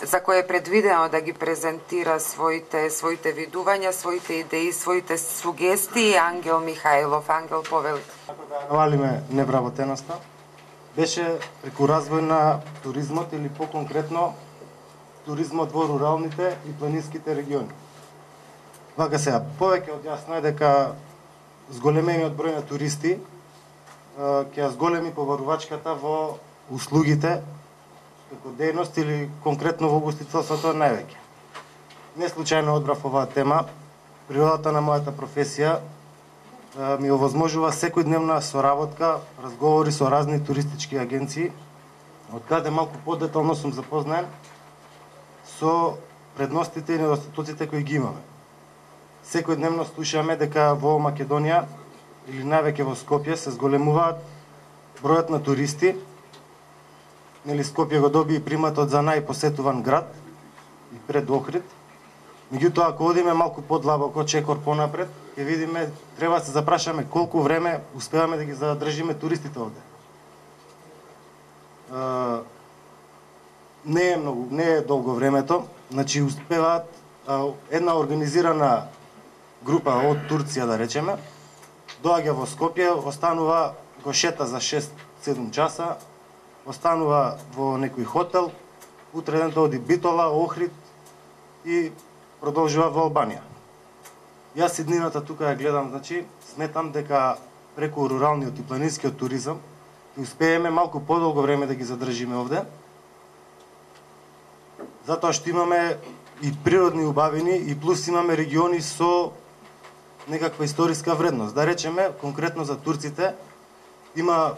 Speaker 1: за кој е предвидено да ги презентира своите видувања, своите идеи, своите сугестии, Ангел Михајлов. Ангел, повели.
Speaker 5: Ако да навалиме невработеноста, беше преку развој на туризмот или по-конкретно туризмот во руралните и планинските региони. Вака сега, повеќе од јасно е дека зголемениот број на туристи ќе ја зголеми побарувачката во услугите како дејност или конкретно во угостителството највеќе. Не случајно одбрав оваа тема. Природата на мојата професија ми овозможува секојдневна соработка, разговори со разни туристички агенции, од каде малку подетално сум запознаен со предностите и недостатоците кои ги имаме. Секојдневно слушаме дека во Македонија или највеќе во Скопје се зголемуваат бројот на туристи. Нели Скопје го доби приматот за најпосетуван град и пред Охрид. Меѓутоа, ако одиме малку подлабоко, Чекор понапред, ќе видиме, треба да се запрашаме колку време успеваме да ги задржиме туристите овде. Не е долго времето, значи успеваат една организирана група од Турција, да речеме, доаѓа во Скопје, останува, го шета за 6-7 часа, останува во некој хотел, утре ден оди Битола, Охрид и продолжува во Албанија. Јас иднината тука ја гледам, значи, сметам дека преку руралниот и планинскиот туризам ќе успееме малку подолго време да ги задржиме овде, затоа што имаме и природни убавини и плюс имаме региони со некаква историска вредност. Да речеме, конкретно за турците, има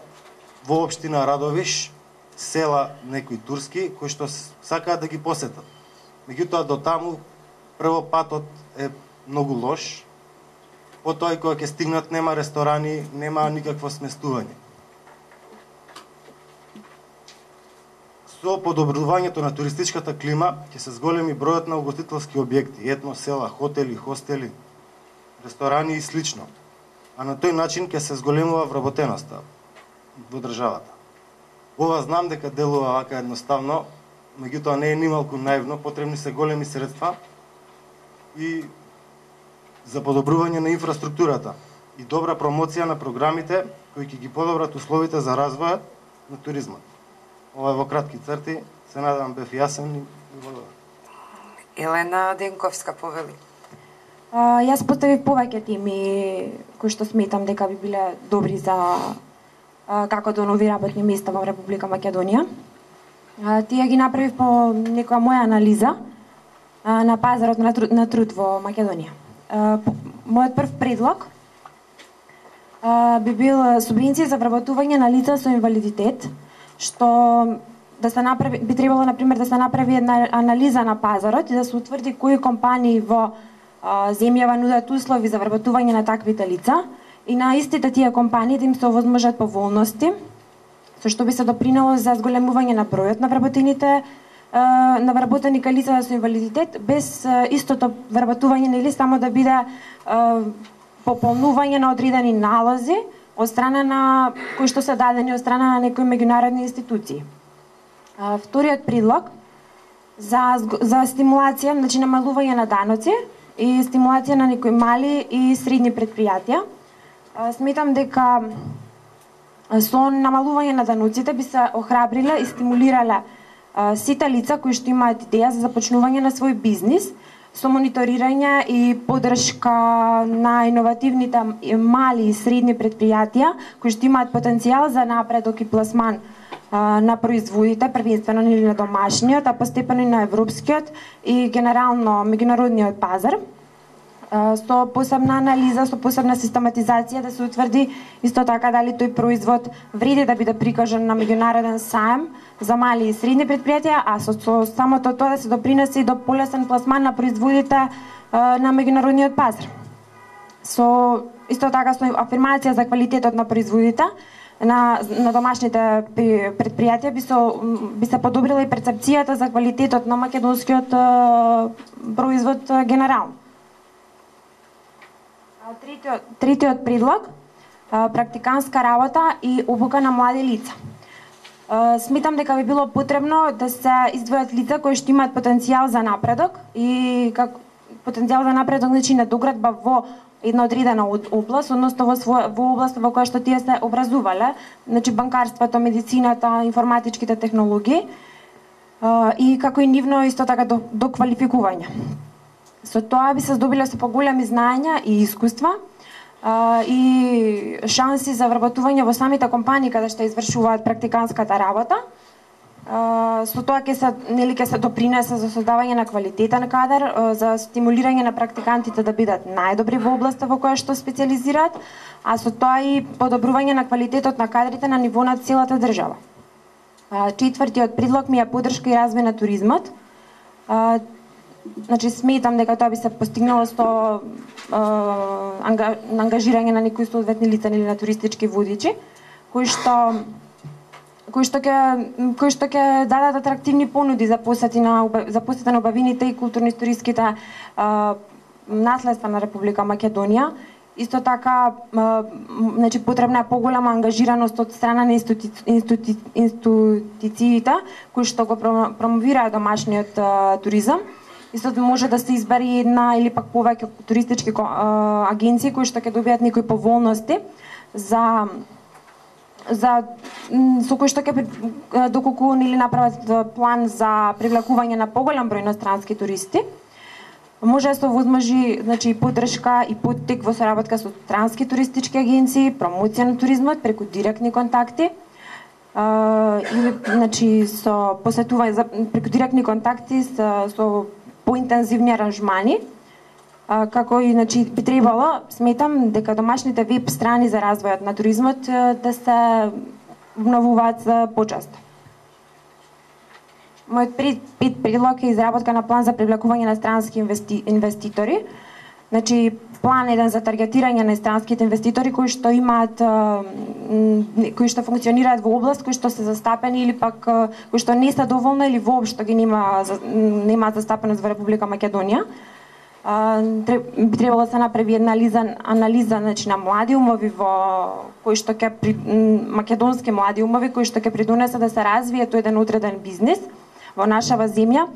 Speaker 5: во општина Радовиш села некои турски кои што сакаат да ги посетат. Меѓутоа до таму прво патот е многу лош, потоа и кога ќе стигнат нема ресторани, нема никакво сместување. Со подобрувањето на туристичката клима ќе се зголеми бројот на угостителски објекти, етно села, хотели, хостели, ресторани и слично. А на тој начин ќе се зголемува вработеноста во државата. Ова знам дека делува вака едноставно, меѓутоа не е нималку наивно, потребни се големи средства и за подобрување на инфраструктурата и добра промоција на програмите кои ќе ги подобрат условите за развојот на туризмот. Ова е во кратки црти, се надевам бев јасен и благодарам.
Speaker 1: Елена Денковска, повели.
Speaker 6: Јас поставив повеќе теми кои што сметам дека би биле добри за како да нови работни места во Република Македонија. Тие ги направив по некоја моја анализа на пазарот на труд во Македонија. Мојот прв предлог би бил субвенција за вработување на лица со инвалидитет, што да се направи, би требало например да се направи една анализа на пазарот и да се утврди кои компании во земјава нудат услови за вработување на таквите лица и на истите тие компании да им се овозможат поволности, со што би се допринело за зголемување на бројот на вработените на вработени лица со инвалидитет, без истото вработување или само да биде пополнување на одредени налози од страна на кои што се дадени од страна на некои меѓународни институции. Вториот предлог за стимулација, значи намалување на даноци и стимулација на некои мали и средни предпријатија. Сметам дека Со намалување на дануците би се охрабриле и стимулирале сите лица кои што имаат идеја за започнување на свој бизнис, со мониторирање и поддршка на иновативните мали и средни предпријатија кои што имаат потенцијал за напредок и пласман на производите, првенствено или на домашниот, а постепено и на европскиот и генерално меѓународниот пазар. Со посебна анализа, со посебна систематизација да се утврди исто така дали тој производ вреди да биде прикажан на меѓународен саем за мали и средни предпријатија, а со самото тоа да се допринесе и до полесен пласман на производите на меѓународниот пазар. Со исто така со афирмација за квалитетот на производите на домашните предпријатија би се подобрила и перцепцијата за квалитетот на македонскиот производ генерално. Третиот предлог, практиканска работа и обука на млади лица. Сметам дека би било потребно да се издвојат лица кои што имаат потенцијал за напредок и потенцијал за напредок значи недоградба во една одредена област, односно во област во која што тие се образувале, значи банкарството, медицината, информатичките технологии и како и нивно исто така до квалификување. Со тоа би се здобиле со поголеми знаења и искуства и шанси за вработување во самите компании каде што извршуваат практиканската работа. Со тоа ќе се допринесе за создавање на квалитетен кадар, за стимулирање на практикантите да бидат најдобри во областа во која што специализираат, а со тоа и подобрување на квалитетот на кадрите на ниво на целата држава. Четвртиот предлог ми е поддршка и развој на туризмот. Значи сметам дека тоа би се постигнало со ангажирање на некои соодветни лица или на туристички водичи кои што ќе дадат атрактивни понуди за посети на убавините и културно-историските наследства на Република Македонија. Исто така, значи потребна е поголема ангажираност од страна на институциите кои што го промовираат домашниот туризам. Исто може да се избери една или пак повеќе туристички агенции кои што ќе добијат некои поволности со кои што ќе доколку или направат план за привлекување на поголем број инострански туристи. Може да се овозможи значи поддршка и поттик во соработка со странски туристички агенции, промоција на туризмот преку директни контакти или значи со посетување преку директни контакти со поинтензивни аранжмани, како и значи би требало, сметам дека домашните веб страни за развојот на туризмот да се обновуваат почесто. Мојот пет предлог е изработка на план за привлекување на странски инвеститори. Значи план еден за таргетирање на странските инвеститори кои што имаат кои што функционираат во област, кои што се застапени или пак кои што не се доволно или воопшто ги нема застапеност во Република Македонија. Би требало да се направи една анализа значи на млади умови кои што македонски млади умови кои што ќе придонесат да се развие тој еден одреден бизнис во нашава земја.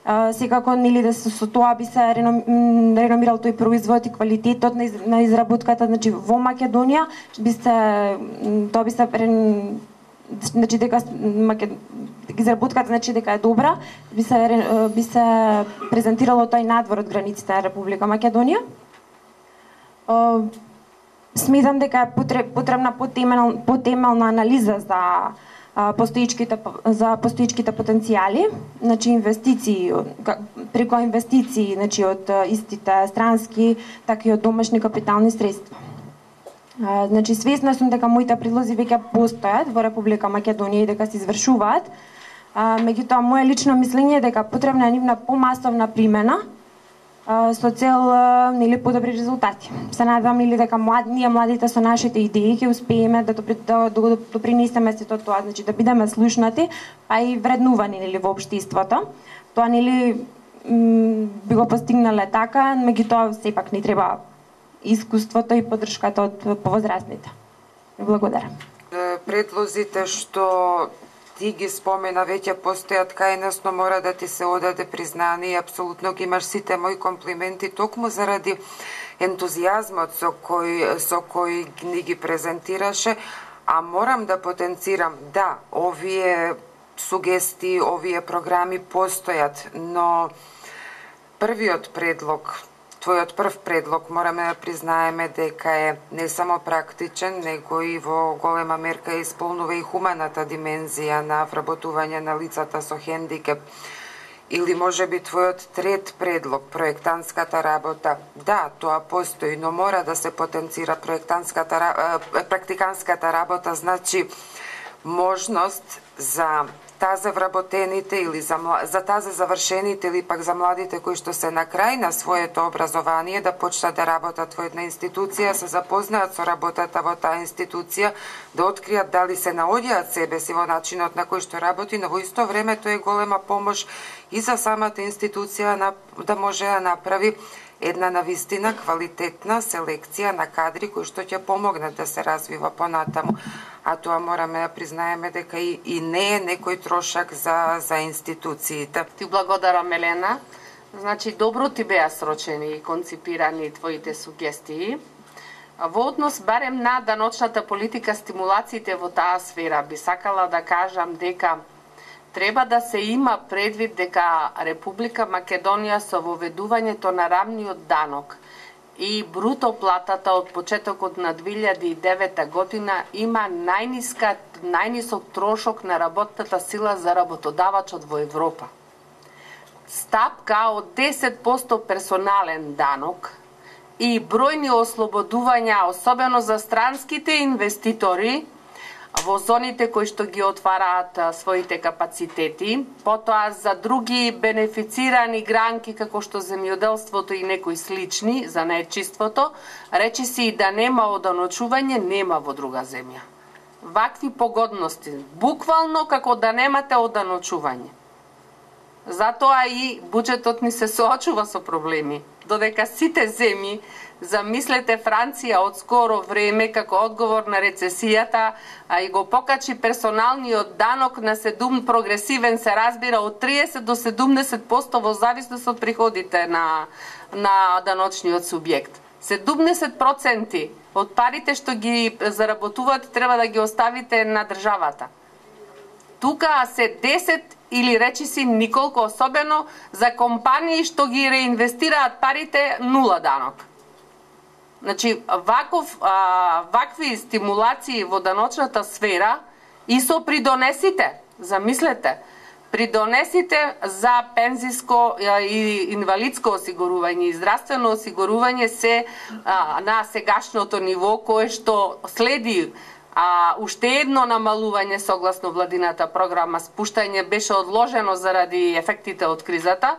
Speaker 6: Секако нели да со тоа би се реномирал тој производ и квалитетот на изработката значи во Македонија значи дека изработката значи дека е добра, би се презентирало тој надвор од границите на Република Македонија. Сметам дека е потребна потемелна анализа за постоичките потенцијали, значи инвестиции преку инвестиции значи од истите странски, така и од домашни капитални средства. Значи свесна сум дека моите предлози веќе постојат во Република Македонија и дека се извршуваат. Меѓутоа моje лично мислење е дека потребна е нивна помасовна примена со цел нели подобри резултати. Се надевам нели дека ние младите со нашите идеи ќе успееме да допринесеме сето тоа, значи да бидеме слушнати, па и вреднувани нели во општеството. Тоа нели би го постигнале така, меѓутоа сепак ни треба искуството и поддршката од повозрастните. Благодарам.
Speaker 1: Предлозите што ти ги спомена веќе постојат кај нас, но мора да ти се одаде признание и апсолутно ги имаш сите мои комплименти токму заради ентузијазмот со кој ни ги презентираше, А морам да потенцирам, да, овие сугестии, овие програми постојат, но првиот предлог, твојот прв предлог, мораме да признаеме дека е не само практичен, него и во голема мерка исполнува и хуманата димензија на вработување на лицата со хендикеп. Или може би твојот трет предлог, проектантската работа, да, тоа постои, но мора да се потенцира практиканската работа, значи можност за тазе вработените или за тазе завршените или пак за младите кои што се на крај на своето образование да почнат да работат во една институција, се запознаат со работата во таа институција, да откријат дали се наоѓаат себе си во начинот на кој што работи, но во исто време тоа е голема помош и за самата институција да може да направи една навистина квалитетна селекција на кадри кои што ќе помогнат да се развива понатаму. А тоа мораме да признаеме дека и не е некој трошак за институциите.
Speaker 3: Ти благодарам, Елена. Значи, добро ти беа срочени и конципирани твоите сугестии. Во однос барем на даночната политика, стимулациите во таа сфера, би сакала да кажам дека треба да се има предвид дека Република Македонија со воведувањето на рамниот данок и бруто платата од почетокот на 2009 година има најнисок трошок на работната сила за работодавачот во Европа. Стапка од 10% персонален данок и бројни ослободувања, особено за странските инвеститори, во зоните кои што ги отвараат своите капацитети, потоа за други бенефицирани гранки како што земјоделството и некои слични за наечиството, речиси и да нема оданочување, нема во друга земја. Вакви погодности, буквално како да немате оданочување. Затоа и буџетот ни се соочува со проблеми, додека сите земји, замислете Франција од скоро време како одговор на рецесијата, а и го покачи персоналниот данок на прогресивен се разбира од 30 до 70% во зависност од приходите на даночниот субјект. 70% од парите што ги заработувате треба да ги оставите на државата. Тука се 10 или речиси николку, особено за компании што ги реинвестираат парите, нула данок. Значи, вакви стимулации во даночната сфера и со придонесите, замислете, придонесите за пензиско и инвалидско осигурување и здравствено осигурување се на сегашното ниво кое што следи уште едно намалување согласно владината програма, спуштање беше одложено заради ефектите од кризата.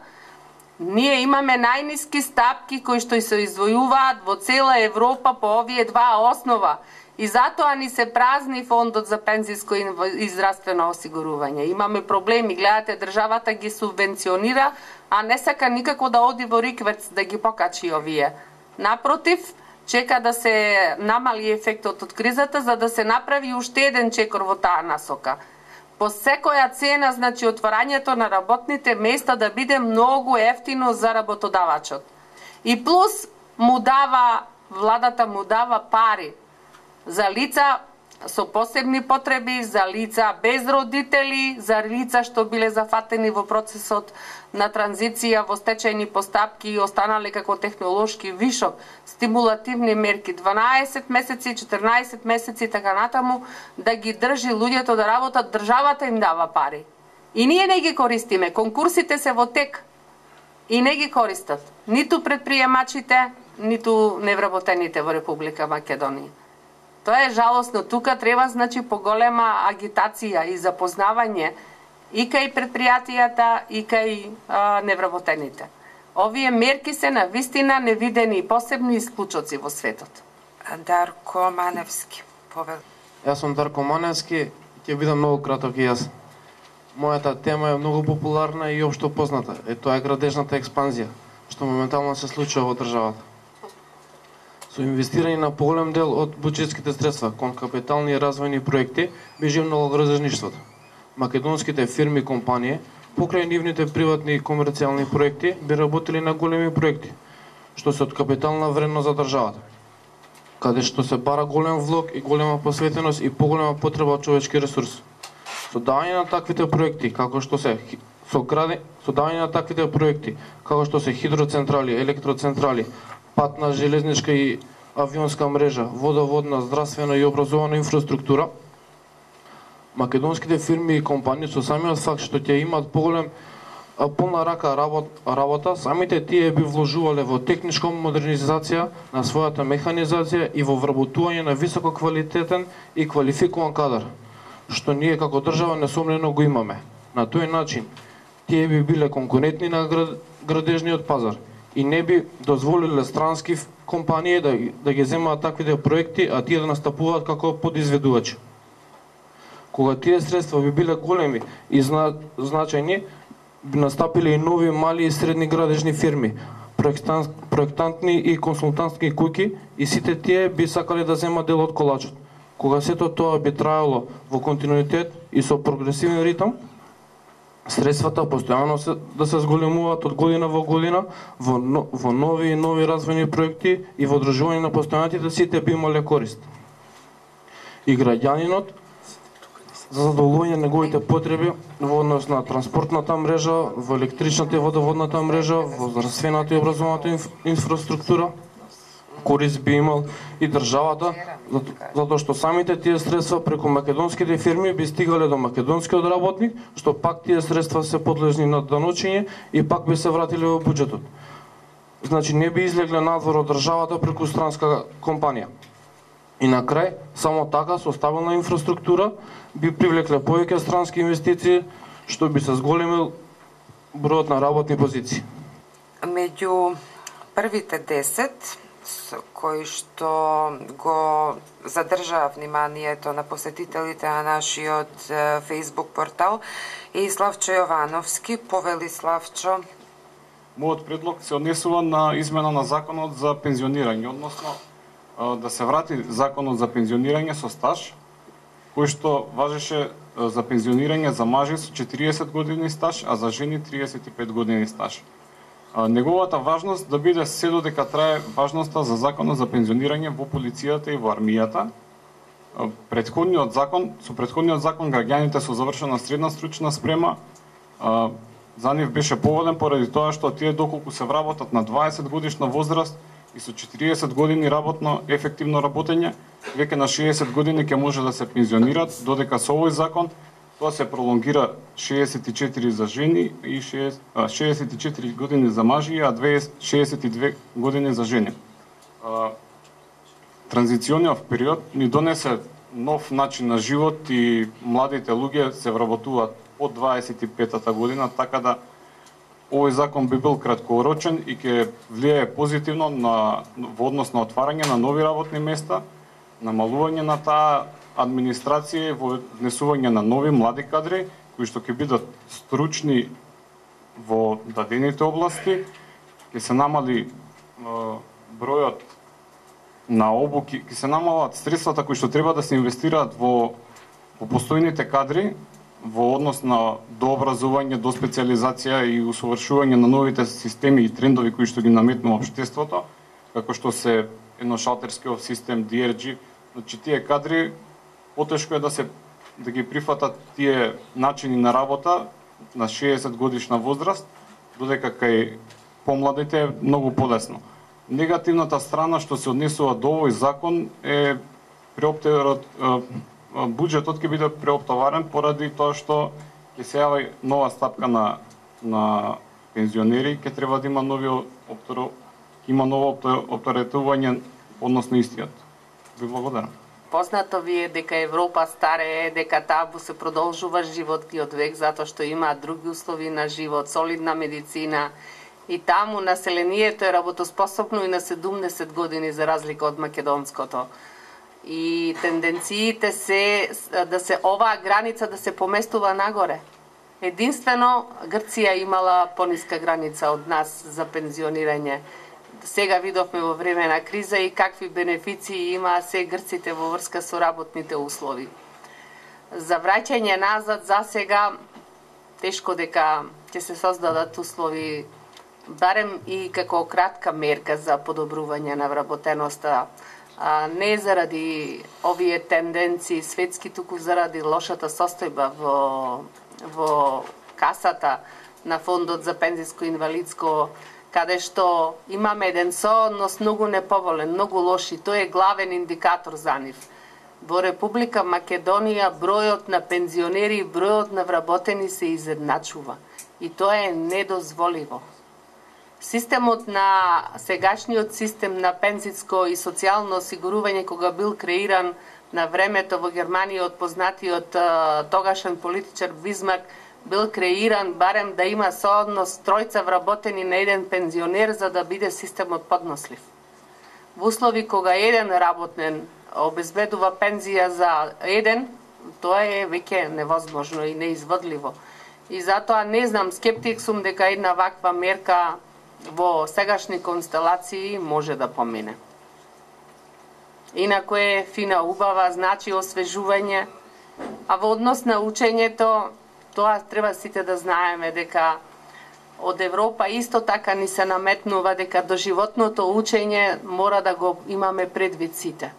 Speaker 3: Ние имаме најниски стапки кои што се извојуваат во цела Европа по овие два основа и затоа ни се празни фондот за пензиско и здравствено осигурување. Имаме проблеми, гледате, државата ги субвенционира, а не сака никако да оди во рикверц да ги покачи овие. Напротив, чека да се намали ефектот од кризата за да се направи уште еден чекор во таа насока. По секоја цена, значи, отварањето на работните места да биде многу ефтино за работодавачот. И плюс владата му дава пари за лица со посебни потреби, за лица без родители, за лица што биле зафатени во процесот на транзиција во стечајни постапки и останале како технолошки вишок, стимулативни мерки 12 месеци, 14 месеци така натаму да ги држи луѓето да работат, државата им дава пари. И ние не ги користиме, конкурсите се во тек и не ги користат ниту предприемачите, ниту невработените во Република Македонија. Тоа е жалосно. Тука треба, значи, поголема агитација и запознавање и кај предпријатијата и кај невработените. Овие мерки се на вистина невидени и посебни исклучоци во светот.
Speaker 1: Дарко Маневски, повел.
Speaker 7: Јас сум Дарко Маневски, ќе бидам многу краток и јас. Мојата тема е многу популарна и општо позната. Тоа е градежната експанзија, што моментално се случува во државата. Со инвестирање на поголем дел од буџетските средства кон капитални и развојни проекти би живнало градежништвото. Македонските фирми и компании покрај нивните приватни и комерцијални проекти би работели на големи проекти, што се од капитална вредност за државата. каде што се бара голем влог и голема посветеност и поголема потреба од човечки ресурс. Со давање на таквите проекти, како што се хидроцентрали, електроцентрали, патна, железничка и авионска мрежа, водоводна, здравствена и образована инфраструктура, македонските фирми и компании со самиот факт што ќе имаат полна рака работа, самите тие би вложувале во техничка модернизација на својата механизација и во вработување на високо квалитетен и квалификуван кадар, што ние како држава несомнено го имаме. На тој начин, тие би биле конкурентни на градежниот пазар и не би дозволиле странски компании да ги земаат таквите проекти, а тие да настапуваат како подизведувачи. Кога тие средства би биле големи и значајни, би настапиле и нови мали и средни градежни фирми, проектантни и консултантски куќи и сите тие би сакале да земат дел од колачот. Кога сето тоа би траело во континуитет и со прогресивен ритм, средствата постојано да се зголемуваат од година во година во нови и нови развојни проекти и во одржување на постојаните, сите би имале корист. И граѓанинот за задоволување на неговите потреби во однос на транспортната мрежа, во електричната и водоводната мрежа, во здравствената и образовната инфраструктура, корист би имал и државата, затоа што самите тие средства преку македонските фирми би стигале до македонскиот работник, што пак тие средства се подлежни на даночење и пак би се вратиле во буџетот. Значи не би излегле надвор од државата преку странска компанија. И на крај, само така со стабилна инфраструктура би привлекле повеќе странски инвестиции, што би се зголемил бројот на работни позиции.
Speaker 1: Меѓу првите 10 кои што го задржаа вниманието на посетителите на нашиот Facebook портал е и Славчо Јовановски. Повели, Славчо.
Speaker 8: Мојот предлог се однесува на измена на законот за пензионирање, односно да се врати законот за пензионирање со стаж, кој што важеше за пензионирање за мажи со 40 години стаж, а за жени 35 години стаж. Неговата важност да биде се додека трае важноста за законот за пензионирање во полицијата и во армијата. Со претходниот закон граѓаните со завршена средна стручна спрема за нив беше поволен поради тоа што тие доколку се вработат на 20 годишна возраст и со 40 години ефективно работење, веќе на 60 години ќе може да се пензионираат, додека со овој закон тоа се пролонгира 64 за жени и 64 години за мажи, а 62 години за жени. Транзициониот период ни донесе нов начин на живот и младите луѓе се вработуваат од 25-та година, така да овој закон би бил краткорочен и ќе влијае позитивно во однос на отварање на нови работни места, намалување на таа администрација и во внесување на нови млади кадри, кои што ќе бидат стручни во дадените области, ќе се намали бројот на обуки, ќе се намалат средствата кои што треба да се инвестираат во постојните кадри, во однос на дообразување, до специализација и усовршување на новите системи и трендови кои што ги наметнува општеството, како што се едношалтерскиот систем, DRG. Значи тие кадри потешко е да ги прифатат тие начини на работа на 60 годишна возраст, додека кај помладите е многу полесно. Негативната страна што се однесува до овој закон е буџетот ќе биде преоптоварен поради тоа што ќе се јави нова стапка на пензионери, ќе треба да има ново оптеретување односно истиот. Ви благодарам.
Speaker 3: Познато ви е дека Европа старее, дека таму се продолжува живот и од век затоа што имаат други услови на живот, солидна медицина и таму населението е работоспособно и на 70 години за разлика од македонското. И тенденциите се да се оваа граница да се поместува нагоре. Единствено Грција имала пониска граница од нас за пензионирање. Сега видовме во време на криза и какви бенефиции има се грците во врска со работните услови. За враќање назад за сега тешко дека ќе се создадат услови, барем и како кратка мерка за подобрување на вработеноста. не заради овие тенденции светски, туку заради лошата состојба во касата на Фондот за пензиско и инвалидско, каде што имаме еден сооднос многу неповолен, многу лош, и тој е главен индикатор за нив. Во Република Македонија бројот на пензионери и бројот на вработени се изедначува. И тоа е недозволиво. Системот на сегашниот систем на пензиско и социјално осигурување, кога бил креиран на времето во Германија од познатиот тогашен политичар Бисмарк, бил креиран барем да има сооднос тројца вработени на еден пензионер за да биде системот поднослив. Во услови кога еден работнен обезбедува пензија за еден, тоа е веќе невозможно и неизводливо. И затоа не знам, скептик сум дека една ваква мерка во сегашни констелации може да помине. Инаку е фина, убава, значи освежување, а во однос на учењето, тоа треба сите да знаеме дека од Европа исто така ни се наметнува дека доживотното учење мора да го имаме предвид сите.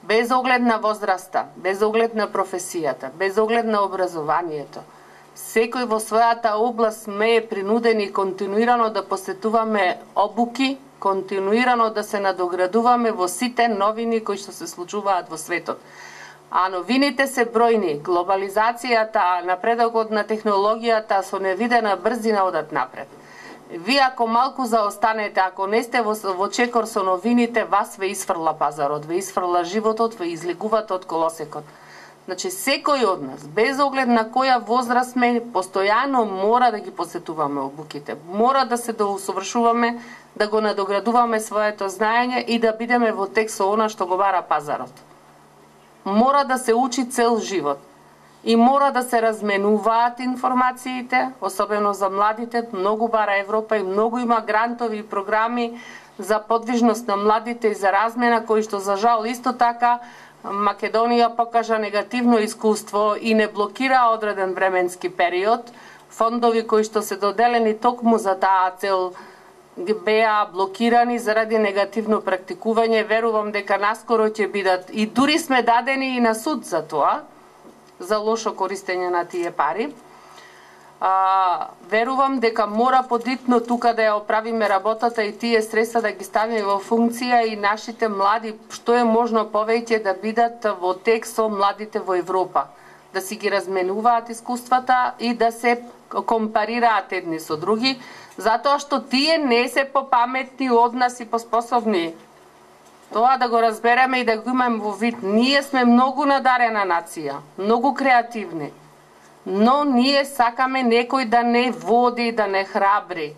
Speaker 3: Без оглед на возраста, без оглед на професијата, без оглед на образованието, секој во својата област сме е принудени континуирано да посетуваме обуки, континуирано да се надоградуваме во сите новини кои што се случуваат во светот. А новините се бројни, глобализацијата, напредокот на технологијата со невидена брзина одат напред. Вие ако малку заостанете, ако не сте во чекор со новините, вас ве изфрла пазарот, ве изфрла животот, ве излегувате од колосекот. Значи, секој од нас, без оглед на која возраст сме, постојано мора да ги посетуваме обуките. Мора да се доусовршуваме, да го надоградуваме своето знаење и да бидеме во тек со она што го бара пазарот. Мора да се учи цел живот. И мора да се разменуваат информациите, особено за младите. Многу бара Европа и многу има грантови и програми за подвижност на младите и за размена, кои што за жал исто така Македонија покажа негативно искуство и не блокира одреден временски период. Фондови кои што се доделени токму за таа цел беа блокирани заради негативно практикување. Верувам дека наскоро ќе бидат и дури сме дадени и на суд за тоа, за лошо користење на тие пари. Верувам дека мора подитно тука да ја оправиме работата и тие средства да ги ставиме во функција и нашите млади, што е можно повеќе да бидат во тек со младите во Европа. Да си ги разменуваат искуствата и да се компарираат едни со други, затоа што тие не се попаметни од нас и поспособни. Тоа да го разбереме и да го имаме во вид. Ние сме многу надарена нација, многу креативни. Но ние сакаме некој да не води, да не храбри.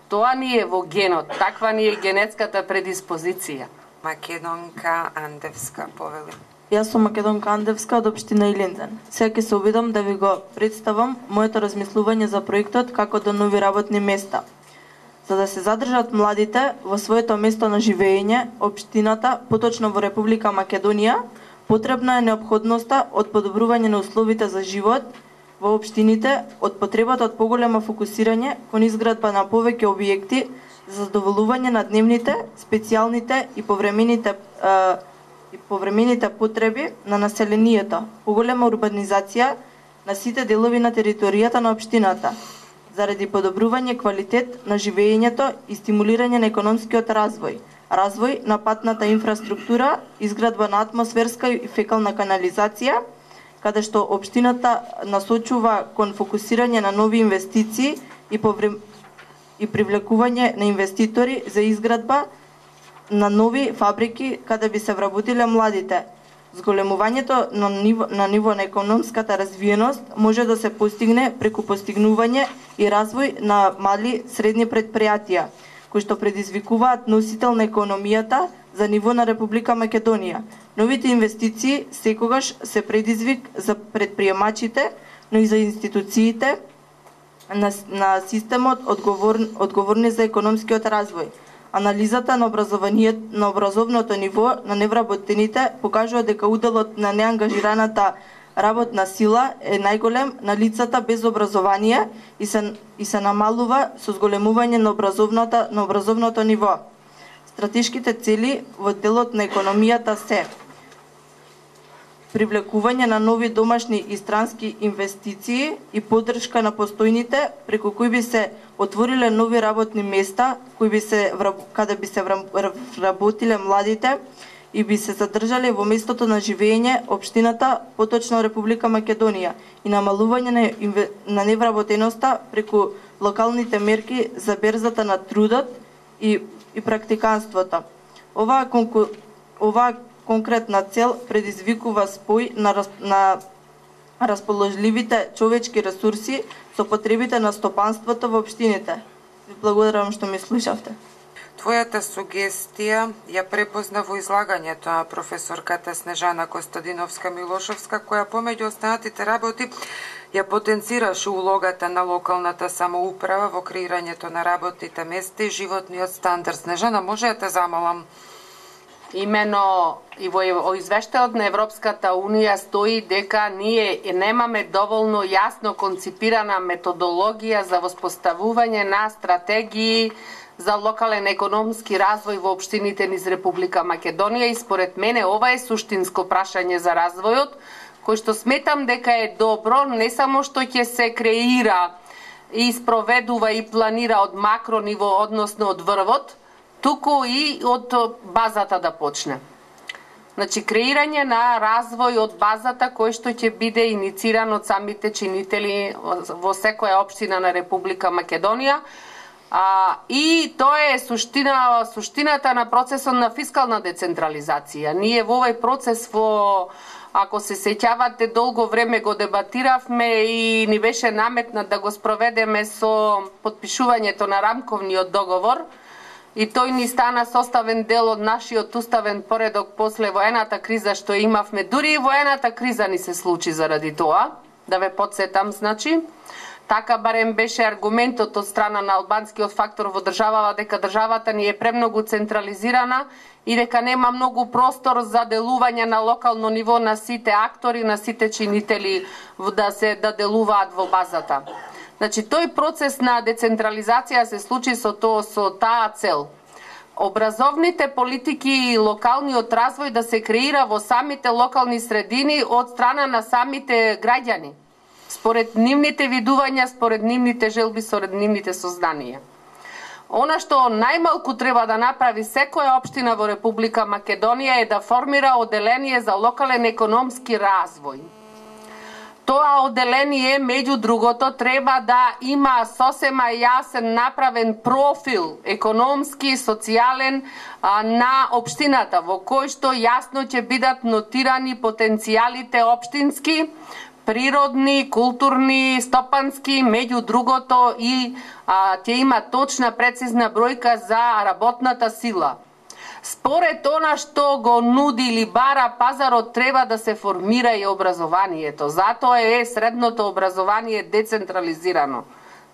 Speaker 3: Тоа ни е во генот, таква ни е генетската предиспозиција.
Speaker 1: Македонка Андевска, повели.
Speaker 9: Јас сум Македонка Андевска од општина Илинден. Сега ќе се обидам да ви го представам моето размислување за проектот како до нови работни места. За да се задржат младите во своето место на живење, општината, поточно во Република Македонија, потребна е неопходноста од подобрување на условите за живот во општините, од потребата од поголема фокусирање кон изградба на повеќе објекти за задоволување на дневните, специјалните и повремените потреби на населението, поголема урбанизација на сите делови на територијата на општината, заради подобрување квалитет на живеењето и стимулирање на економскиот развој, развој на патната инфраструктура, изградба на атмосферска и фекална канализација, каде што општината насочува кон фокусирање на нови инвестиции и привлекување на инвеститори за изградба на нови фабрики каде би се вработиле младите. Зголемувањето на ниво на економската развиеност може да се постигне преку постигнување и развој на мали средни предпријатија, кои што предизвикуваат носител на економијата за ниво на Република Македонија. Новите инвестиции секогаш се предизвик за предприемачите, но и за институциите на системот одговорни за економскиот развој. Анализата на образовното ниво на невработените покажува дека уделот на неангажираната работна сила е најголем на лицата без образование и се намалува со зголемување на образовното ниво. Стратешките цели во делот на економијата се привлекување на нови домашни и странски инвестиции и поддршка на постојните, преку кои би се отвориле нови работни места, каде би се вработиле младите и би се задржале во местото на живење општината, поточно Република Македонија, и намалување на невработеноста преку локалните мерки за берзата на трудот и практиканството. Оваа конкретна цел предизвикува спој на расположливите човечки ресурси со потребите на стопанството во општините. Ви благодарам што ме слушавте.
Speaker 1: Твојата сугестија ја препозна во излагањето на професорката Снежана Костадиновска-Милошовска, која помеѓу останатите работи ја потенцираше улогата на локалната самоуправа во креирањето на работните места и животниот стандард. Снежана, може да те замолам?
Speaker 3: Имено и во извештајот на Европската Унија стои дека ние немаме доволно јасно конципирана методологија за воспоставување на стратегии за локален економски развој во општините низ Република Македонија, и според мене ова е суштинско прашање за развојот, кој што сметам дека е добро не само што ќе се креира и спроведува и планира од макро ниво, односно од врвот, туку и од базата да почне. Значи, креирање на развој од базата кој што ќе биде инициран од самите чинители во секоја општина на Република Македонија. И тоа е суштината на процесот на фискална децентрализација. Ние во овој процес, ако се сеќавате, долго време го дебатиравме и ни беше наметнат да го спроведеме со потпишувањето на рамковниот договор, и тој ни стана составен дел од нашиот уставен поредок после воената криза што имавме. Дури и воената криза ни се случи заради тоа, да ве подсетам, значи. Така барем беше аргументот од страна на албанскиот фактор во државава дека државата ни е премногу централизирана и дека нема многу простор за делување на локално ниво на сите актори, на сите чинители да делуваат во базата. Значи, тој процес на децентрализација се случи со таа цел. Образовните политики и локалниот развој да се креира во самите локални средини од страна на самите граѓани, според нивните видувања, според нивните желби, според нивните сознанија. Она што најмалку треба да направи секоја општина во Република Македонија е да формира оделение за локален економски развој. Тоа оделение, меѓу другото, треба да има сосема јасен направен профил економски и социјален на општината, во кој што јасно ќе бидат нотирани потенцијалите општински, природни, културни, стопански, меѓу другото и ќе има точна, прецизна бројка за работната сила. Според она што го нуди или бара пазарот, треба да се формира и образованието. Затоа е средното образование децентрализирано.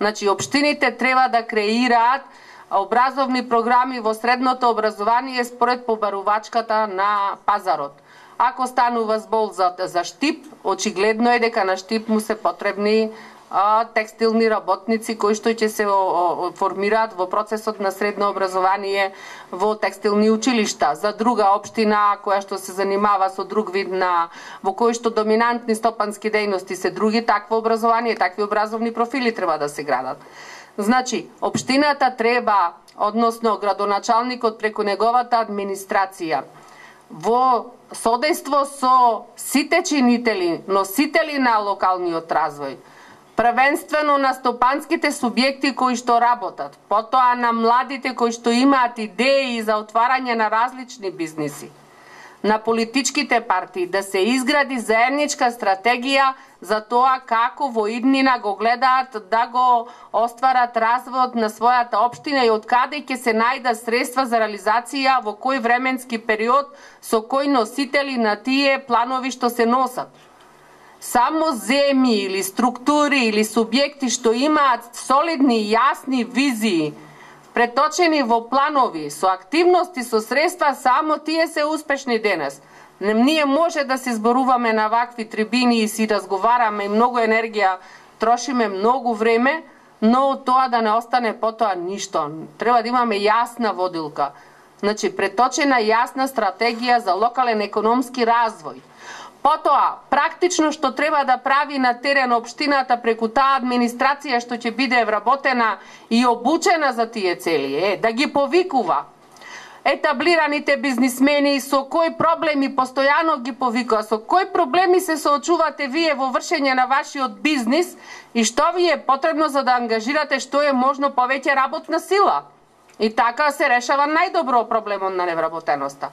Speaker 3: Значи, општините треба да креираат образовни програми во средното образование според побарувачката на пазарот. Ако станува збор за Штип, очигледно е дека на Штип му се потребни текстилни работници кои што ќе се формираат во процесот на средно образование во текстилни училишта. За друга општина која што се занимава со друг вид во кој што доминантни стопански дејности се други, такво образование, такви образовни профили треба да се градат. Значи, општината треба, односно градоначалникот преку неговата администрација, во содејство со сите чинители, носители на локалниот развој, првенствено на стопанските субјекти кои што работат, потоа на младите кои што имаат идеи за отварање на различни бизниси, на политичките партии, да се изгради заедничка стратегија за тоа како во иднина го гледаат да го остварат развојот на својата општина и од каде ќе се најдат средства за реализација во кој временски период со кои носители на тие планови што се носат. Само земји или структури или субјекти што имаат солидни и јасни визии, преточени во планови, со активности, со средства, само тие се успешни денес. Ние може да се зборуваме на вакви трибини и си разговараме и многу енергија трошиме, многу време, но тоа да не остане потоа ништо. Треба да имаме јасна водилка. Значи, преточена јасна стратегија за локален економски развој. Потоа, практично што треба да прави на терен општината преку таа администрација што ќе биде вработена и обучена за тие цели, да ги повикува етаблираните бизнисмени, со кои проблеми постојано ги повикува, со кои проблеми се соочувате вие во вршење на вашиот бизнис и што ви е потребно за да ангажирате што е можно повеќе работна сила. И така се решава најдобро проблемот на невработеноста.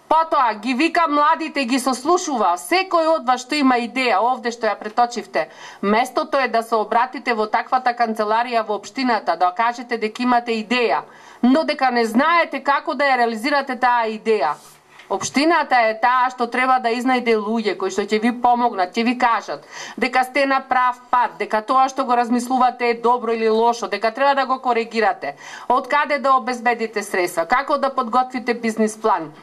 Speaker 3: Потоа ги вика младите, ги сослушува, секој од вас што има идеја, овде што ја преточивте, местото е да се обратите во таквата канцеларија во општината, да кажете дека имате идеја, но дека не знаете како да ја реализирате таа идеја. Општината е таа што треба да изнајде луѓе кои што ќе ви помогнат, ќе ви кажат дека сте на прав пат, дека тоа што го размислувате е добро или лошо, дека треба да го коригирате, од каде да обезбедите средства, како да подготвите бизнис план.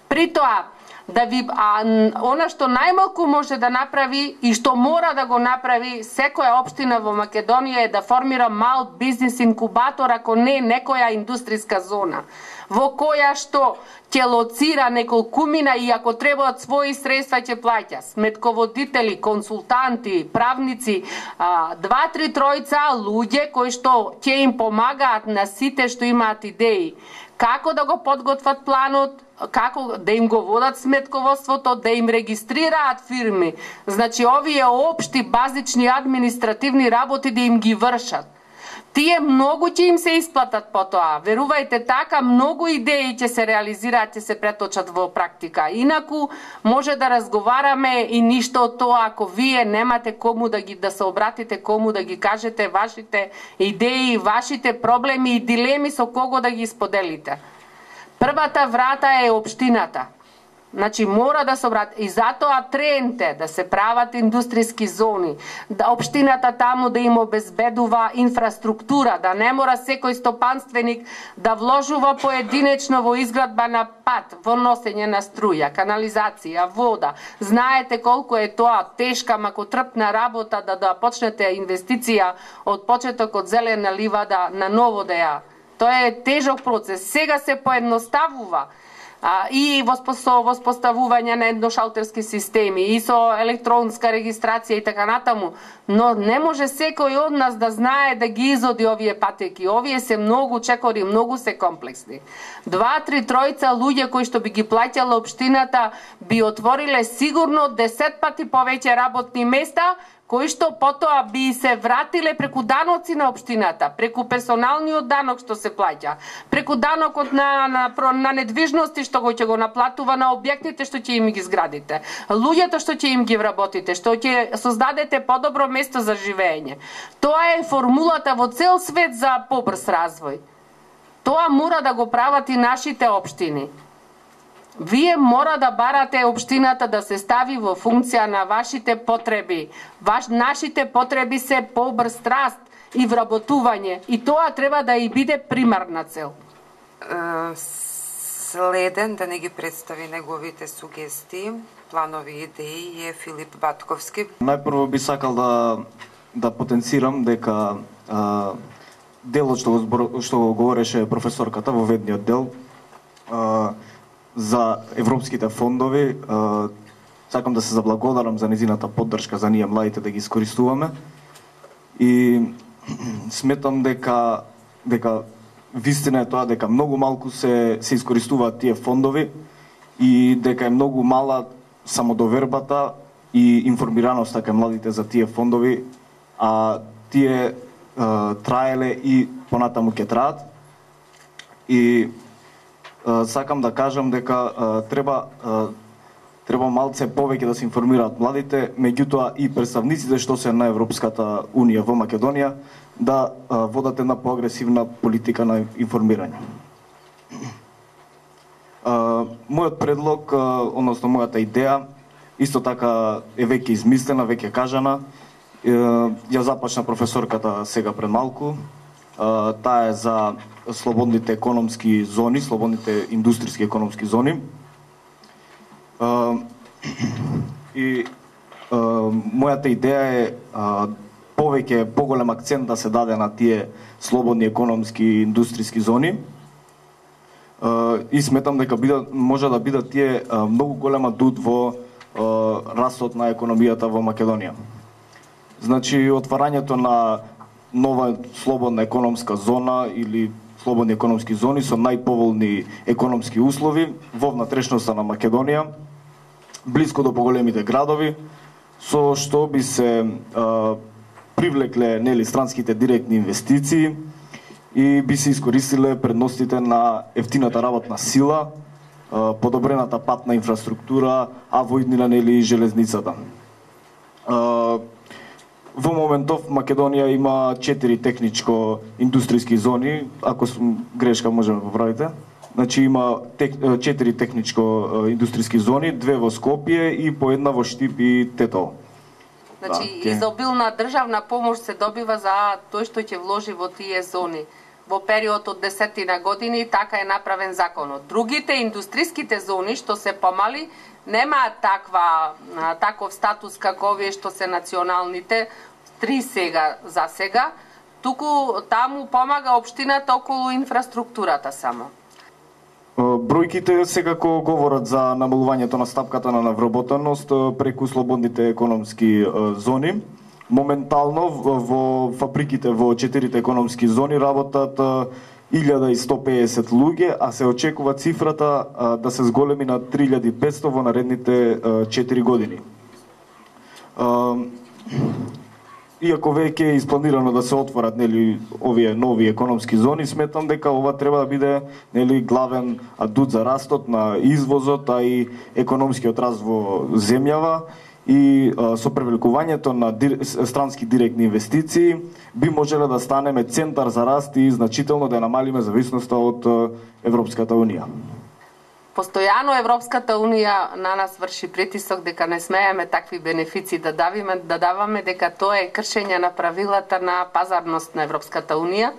Speaker 3: При тоа, да ви она што најмалку може да направи и што мора да го направи секоја општина во Македонија е да формира мал бизнис инкубатор, ако не некоја индустријска зона, во која што ќе лоцира неколкумина и ако треба од своји средства ќе плаќа сметководители, консултанти, правници, 2-3 тројца луѓе кои што ќе им помагаат на сите што имаат идеи, како да го подготват планот, како да им го водат сметководството, да им регистрираат фирми. Значи, овие општи, базични административни работи да им ги вршат. Тие многу ќе им се исплатат потоа. Верувајте, така многу идеи ќе се реализираат, ќе се преточат во практика. Инаку може да разговараме и ништо од тоа ако вие немате кому да се обратите, кому да ги кажете вашите идеи, вашите проблеми и дилеми со кого да ги споделите. Првата врата е општината. Значи, мора да се обрати. И затоа тренд е да се прават индустријски зони, да општината таму да им обезбедува инфраструктура, да не мора секој стопанственик да вложува поединечно во изградба на пат, во носење на струја, канализација, вода. Знаете колку е тоа тешка, макотрпна работа да почнете инвестиција од почеток од зелена ливада на ново деја. Тоа е тежок процес. Сега се поедноставува и воспоставување на едношалтерски системи и со електронска регистрација и така натаму, но не може секој од нас да знае да ги изоди овие патеки. Овие се многу чекори, многу се комплексни. 2-3 тројца луѓе кои што би ги плаќала општината би отвориле сигурно 10 пати повеќе работни места, кои што потоа би се вратиле преку даноци на општината, преку персоналниот данок што се плаќа, преку данокот на недвижности што ќе го наплатува на објектите што ќе им ги изградите, луѓето што ќе им ги вработите, што ќе создадете подобро место за живење. Тоа е формулата во цел свет за побрз развој. Тоа мора да го прават и нашите општини. Вие мора да барате општината да се стави во функција на вашите потреби. Нашите потреби се побрз раст и вработување. И тоа треба да и биде примарна цел.
Speaker 1: Следен да не ги представи неговите сугестии, планови и идеи е Филип Батковски.
Speaker 10: Најпрво би сакал да потенцирам дека делот што го говореше професорката во ведниот дел за европските фондови, сакам да се заблагодарам за незината поддршка за ние младите да ги искористуваме и сметам дека вистина е тоа дека многу малку се искористуваат тие фондови и дека е многу мала самодовербата и информираноста кај младите за тие фондови, а тие траеле и понатаму ќе траат. И сакам да кажам дека треба малце повеќе да се информираат младите, меѓутоа и представниците што се на Европската Унија во Македонија да водат една поагресивна политика на информирање. Мојот предлог, односно мојата идеја, исто така е веќе измислена, веќе кажана. Ја започна професорката сега пред малку. Таа е за слободните економски зони, слободните индустријски економски зони. И мојата идеја е поголем акцент да се даде на тие слободни економски индустријски зони. и сметам дека може да бидат тие многу голема дуд во растот на економијата во Македонија. Значи, отварањето на нова слободна економска зона или слободни економски зони со најповолни економски услови во внатрешноста на Македонија, близко до поголемите градови, со што би се привлекле странските директни инвестиции и би се искористиле предностите на ефтината работна сила, подобрената патна инфраструктура, а во иднина железницата. Во моментов Македонија има 4 техничко-индустријски зони, ако сум грешка може да поправите. Значи има 4 техничко-индустријски зони, 2 во Скопје и по една во Штип и Тетово.
Speaker 3: Значи, изобилна државна помош се добива за тој што ќе вложи во тие зони. Во период од 10 години така е направен законот. Другите индустријските зони што се помали немаат таков статус како овие што се националните 3 сега за сега, туку таму помага општината околу инфраструктурата само.
Speaker 10: Бројките секако говорат за намалувањето на стапката на вработеност преку слободните економски зони. Моментално во фабриките во 4 економски зони работат 1150 луѓе, а се очекува цифрата да се зголеми на 3500 во наредните 4 години. Иако веќе е испланирано да се отворат овие нови економски зони, сметам дека ова треба да биде главен адут за растот на извозот, а и економскиот раст во земјава, и со привлекувањето на странски директни инвестиции би можеле да станеме центар за раст и значително да намалиме зависноста од Европската Унија.
Speaker 3: Постојано Европската Унија на нас врши притисок дека не смееме такви бенефиции да даваме, дека тоа е кршење на правилата на пазарност на Европската Унија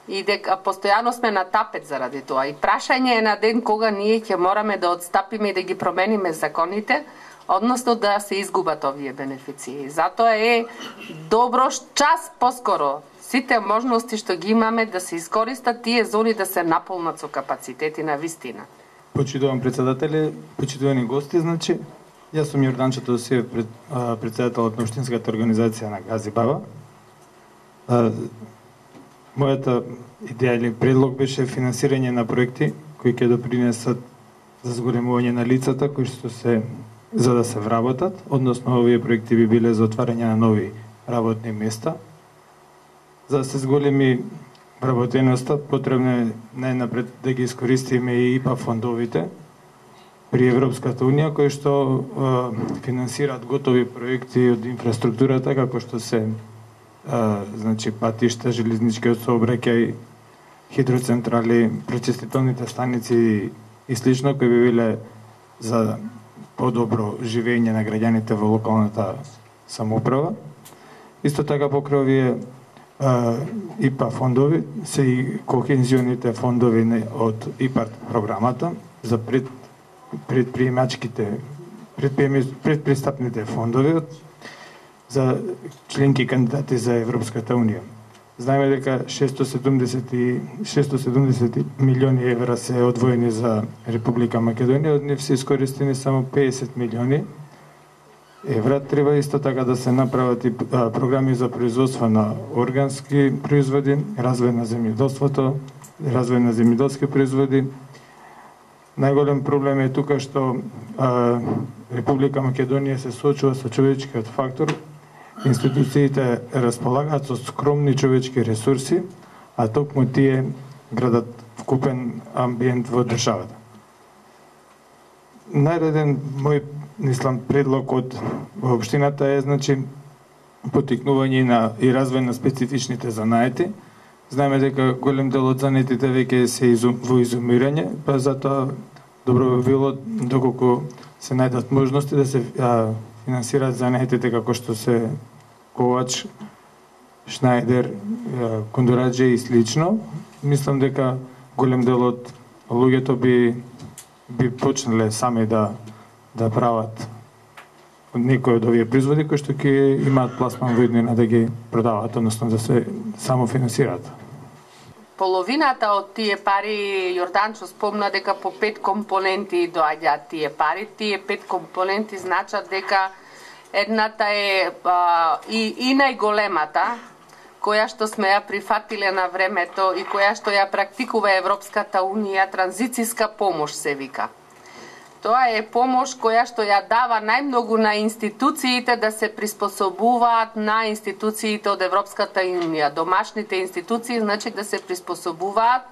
Speaker 3: и дека постојано сме на тапет заради тоа. И прашање е на ден кога ние ќе мораме да отстапиме и да ги промениме законите, односно да се изгубат овие бенефиции. Затоа е добро час поскоро сите можности што ги имаме да се искористат тие зони да се наполнат со капацитети на вистина.
Speaker 11: Почитувам председатели, почитувани гости, значи, јас сум Јордан Чатосиев, председателот на Општинската организација на Гази Баба. Мојата идеја или предлог беше финансирање на проекти кои ќе допринесат за зголемување на лицата кои што се за да се вработат, односно овие проекти би биле за отварање на нови работни места. За да се зголеми вработеноста, потребно е најнапред да ги искористиме и ИПА фондовите при Европската Унија, кои што финансираат готови проекти од инфраструктурата, како што се значи патишта, железничкиот сообраќај, хидроцентрали, пречистителните станици и слично, кои би биле за подобро живење на граѓаните во локалната самоуправа. Исто така покрај овие ИПА фондови се и кохезионите фондови од ИПАРТ програмата за предпристапните фондови за членки кандидати за Европската Унија. Знаеме дека 670 милиони евра се одвоени за Република Македонија, од нив се искористени само 50 милиони евра. Треба исто така да се направат и програми за производство на органски производи, развој на земјоделството, развој на земјоделски производи. Најголем проблем е тука што Република Македонија се соочува со човечкиот фактор. Институциите располагаат со скромни човечки ресурси, а токму тие градат вкупен амбиент во државата. Најреден мој предлог од општината е значи поттикнување и развој на специфичните занаети. Знаеме дека голем дел од занаетите веќе се во изумирање, па затоа добро би било доколку се најдат можности да се финансираат занаетите како што се ковач, шнајдер, кондураџе и слично. Мислам дека голем дел од луѓето би почнале сами да прават некои од овие производи кои што ќе имаат пласман во иднина да ги продаваат, односно да се самофинансираат.
Speaker 3: половината од тие пари, Јорданчо спомна дека по 5 компоненти доаѓаат тие пари. Тие 5 компоненти значат дека едната е и најголемата, која што сме ја прифатиле на времето и која што ја практикува Европската Унија, транзицијска помош се вика. Тоа е помош која што ја дава најмногу на институциите да се приспособуваат на институциите од Европската Унија. Домашните институции значи да се приспособуваат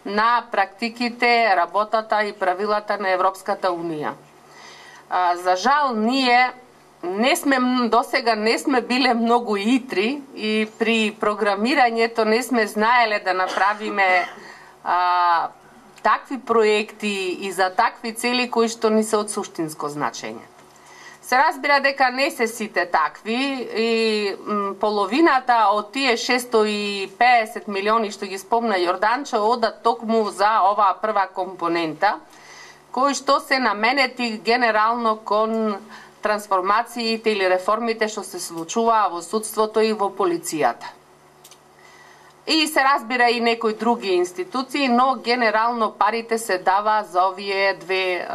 Speaker 3: на практиките, работата и правилата на Европската Унија. За жал, ние досега не сме биле многу итри и при програмирањето не сме знаеле да направиме такви проекти и за такви цели кои што ни се од суштинско значење. Се разбира дека не се сите такви и половината од тие 650 милиони што ги спомна Јорданчо одат токму за оваа прва компонента, кои што се наменети генерално кон трансформациите или реформите што се случуваа во судството и во полицијата. И се разбира и некои други институции, но генерално парите се дава за овие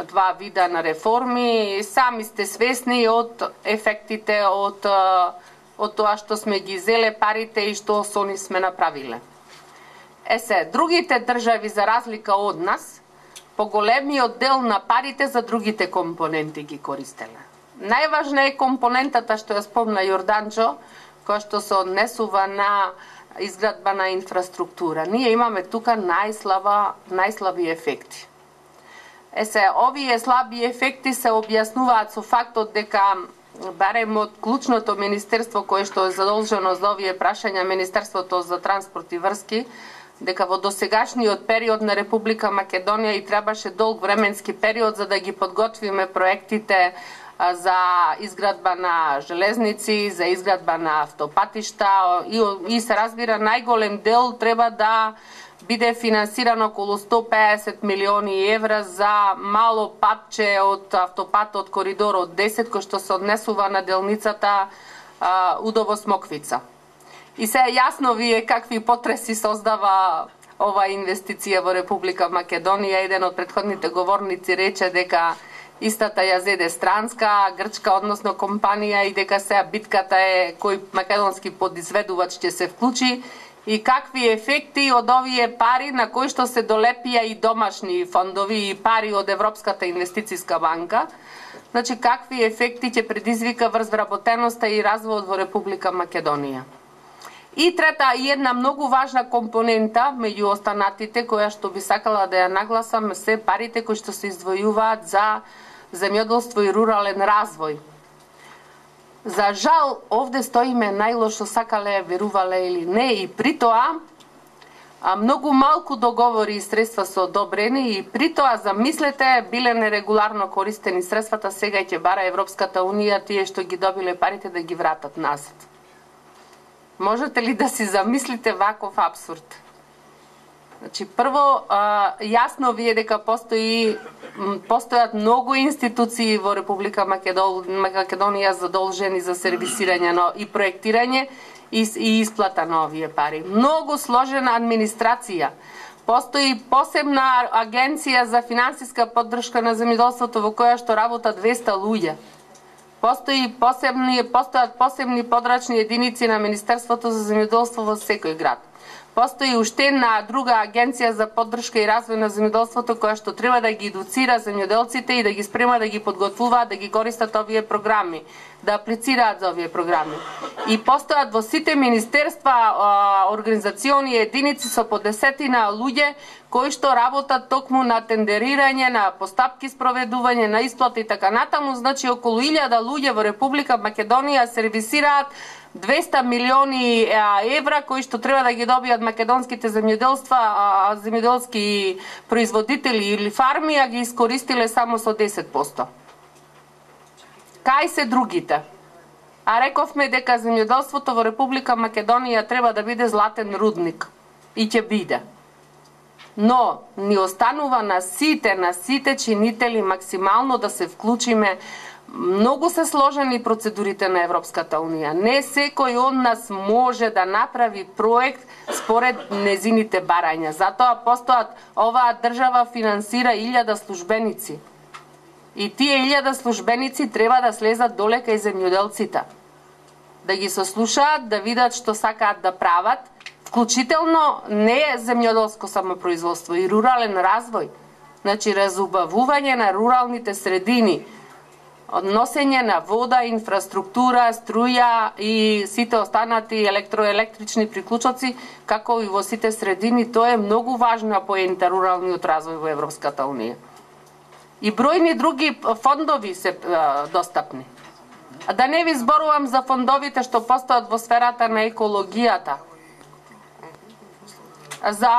Speaker 3: два вида на реформи. Сами сте свесни од ефектите од тоа што сме ги зеле парите и што со ни сме направиле. Другите држави за разлика од нас, поголемиот дел на парите за другите компоненти ги користеле. Најважна е компонентата што ја спомна Јорданчо, која што се однесува на изградба на инфраструктура. Ние имаме тука најслаби ефекти. Овие слаби ефекти се објаснуваат со фактот дека барем од клучното министерство кое што е задолжено за овие прашања, Министерството за транспорт и врски, дека во досегашниот период на Република Македонија и требаше долг временски период за да ги подготвиме проектите за изградба на железници, за изградба на автопатишта и се разбира најголем дел треба да биде финансирано околу 150 милиони евра за мало патче од автопатот коридорот 10 кој што се однесува на делницата Удово-Смоквица. И се јасно вие какви потреси создава ова инвестиција во Република Македонија. Еден од претходните говорници рече дека истата ја зеде странска, грчка, односно компанија и дека сега битката е кој македонски подизведувач ќе се вклучи и какви ефекти од овие пари на кои што се долепија и домашни фондови и пари од Европската инвестицијска банка. Значи, какви ефекти ќе предизвика врз вработеноста и развојот во Република Македонија. И трета, и една многу важна компонента меѓу останатите, која што би сакала да ја нагласам, се парите кои што се издвојуваат за земјоделство и рурален развој. За жал, овде стоиме најлошо, сакале, верувале или не, и при тоа многу малку договори и средства се одобрени и при тоа, замислете, биле нерегуларно користени средствата, сега ќе бара Европската Унија тие што ги добиле парите да ги вратат назад. Можете ли да си замислите ваков абсурд? Значи, прво, јасно ви е дека постојат многу институции во Република Македонија задолжени за сервисирање и проектирање и исплата на овие пари. Многу сложена администрација. Постои посебна агенција за финансиска поддршка на земјоделството во која што работат 200 луѓе. Постојат посебни подрачни единици на Министерството за земјоделство во секој град. Постои уште една друга агенција за поддршка и развој на земјоделството која што треба да ги едуцира земјоделците и да ги спрема да ги подготвуваат да ги користат овие програми, да аплицираат за овие програми. И постојат во сите министерства организациони единици со по 10 луѓе кои што работат токму на тендерирање, на постапки спроведување, на исплата и така натаму. Значи, околу 1000 луѓе во Република Македонија сервисираат 200 милиони евра кои што треба да ги добијат македонските земјоделски производители или фарми, а ги искористиле само со 10%. Кај се другите? А рековме дека земјоделството во Република Македонија треба да биде златен рудник. И ќе биде. Но ни останува на сите чинители максимално да се вклучиме Многу се сложени процедурите на Европската Унија. Не секој од нас може да направи проект според незините барања. Затоа постојат, оваа држава финансира 1000 службеници. И тие 1000 службеници треба да слезат долека и земјоделците. Да ги сослушаат, да видат што сакаат да прават, вклучително не земјоделско самопроизводство и рурален развој. Значи, разубавување на руралните средини, носење на вода, инфраструктура, струја и сите останати електроелектрични приклучоци, како и во сите средини, тоа е многу важна поента руралниот развој во Европската Унија. И бројни други фондови се достапни. А да не ви зборувам за фондовите што постојат во сферата на екологијата, за